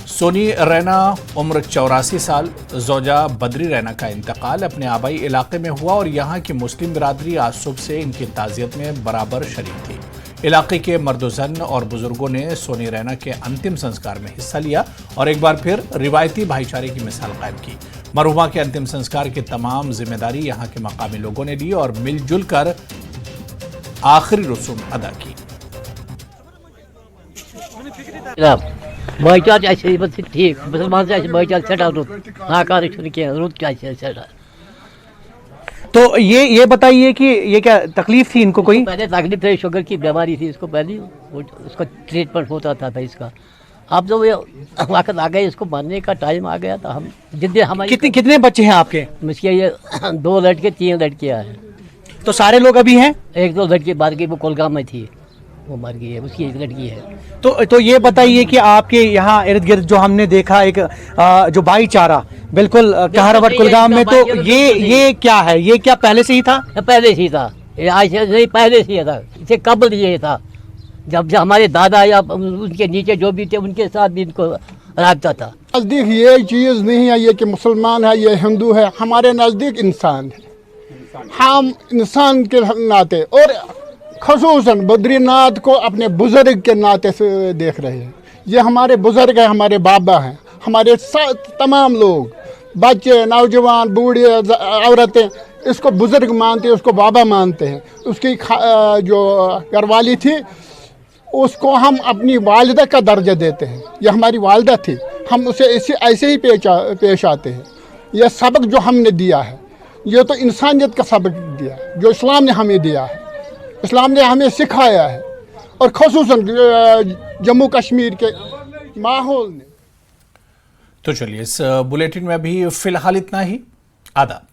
Speaker 1: सोनी रैना उम्र 84 साल, जोजा बदरी रैना का इंतकाल अपने आबाई इलाके में हुआ और यहाँ की मुस्लिम बिरादरी आज सुबह से इनकी ताज़ियत में बराबर शरीक थी। इलाके के मर्दोजन और बुजुर्गों ने सोनी रैना के अंतिम संस्कार में हिस्सा लिया और एक बार फिर रिवायती भाईचारे की मिसाल कायम की। मरहुमा के अंतिम संस्कार की तमाम जिम्मेदारी यहाँ के मकामी लोगों ने ली और मिलजुल कर आखिरी रसूम अदा की।
Speaker 18: भाईचार ठीक, मुसलमान से भाईचार सेटा रुत हाँ रुत क्या सेटा।
Speaker 25: तो ये बताइए कि ये क्या तकलीफ थी इनको? कोई
Speaker 18: पहले तकलीफ थी, शुगर की बीमारी थी इसको, पहले उसका ट्रीटमेंट होता था इसका। अब तो ये वक्त आ गए, इसको मारने का टाइम आ गया, तो हम जितने हमारे
Speaker 25: कितने बच्चे हैं आपके?
Speaker 18: मुझे ये 2 लड़के 3 लड़कियाँ हैं।
Speaker 25: तो सारे लोग अभी हैं?
Speaker 18: 1-2 लड़की बात की, वो कोलगाम में थी, वो मर गई है, उसकी एक लड़की है।
Speaker 25: तो ये बताइए कि आपके यहाँ इर्द गिर्द जो हमने देखा एक जो भाईचारा बिल्कुल कहरावट कुलगाम में, तो ये क्या है? ये क्या पहले से ही था?
Speaker 18: पहले से ही था, आज नहीं, पहले से ही था। इसे कबल ये था, जब हमारे दादा या उनके नीचे जो भी थे उनके साथ भी इनको रखता था।
Speaker 26: नज़दीक ये चीज़ नहीं है ये कि मुसलमान है, ये हिंदू है, हमारे नज़दीक इंसान है। हम इंसान के नाते और ख़ुसूसन बद्रीनाथ को अपने बुज़ुर्ग के नाते से देख रहे हैं। ये हमारे बुज़ुर्ग हैं, हमारे बाबा हैं, हमारे साथ तमाम लोग, बच्चे, नौजवान, बूढ़े, औरतें, इसको बुजुर्ग मानते हैं, उसको बाबा मानते हैं। उसकी जो घरवाली थी उसको हम अपनी वालिदा का दर्जा देते हैं। यह हमारी वालिदा थी, हम उसे ऐसे ही पेश आते हैं। यह सबक जो हमने दिया है, ये तो इंसानियत का सबक दिया है जो इस्लाम ने हमें दिया है, इस्लाम ने हमें सिखाया है, और ख़ुसूसन जम्मू कश्मीर के माहौल ने।
Speaker 1: तो चलिए, इस बुलेटिन में अभी फिलहाल इतना ही। आदाब।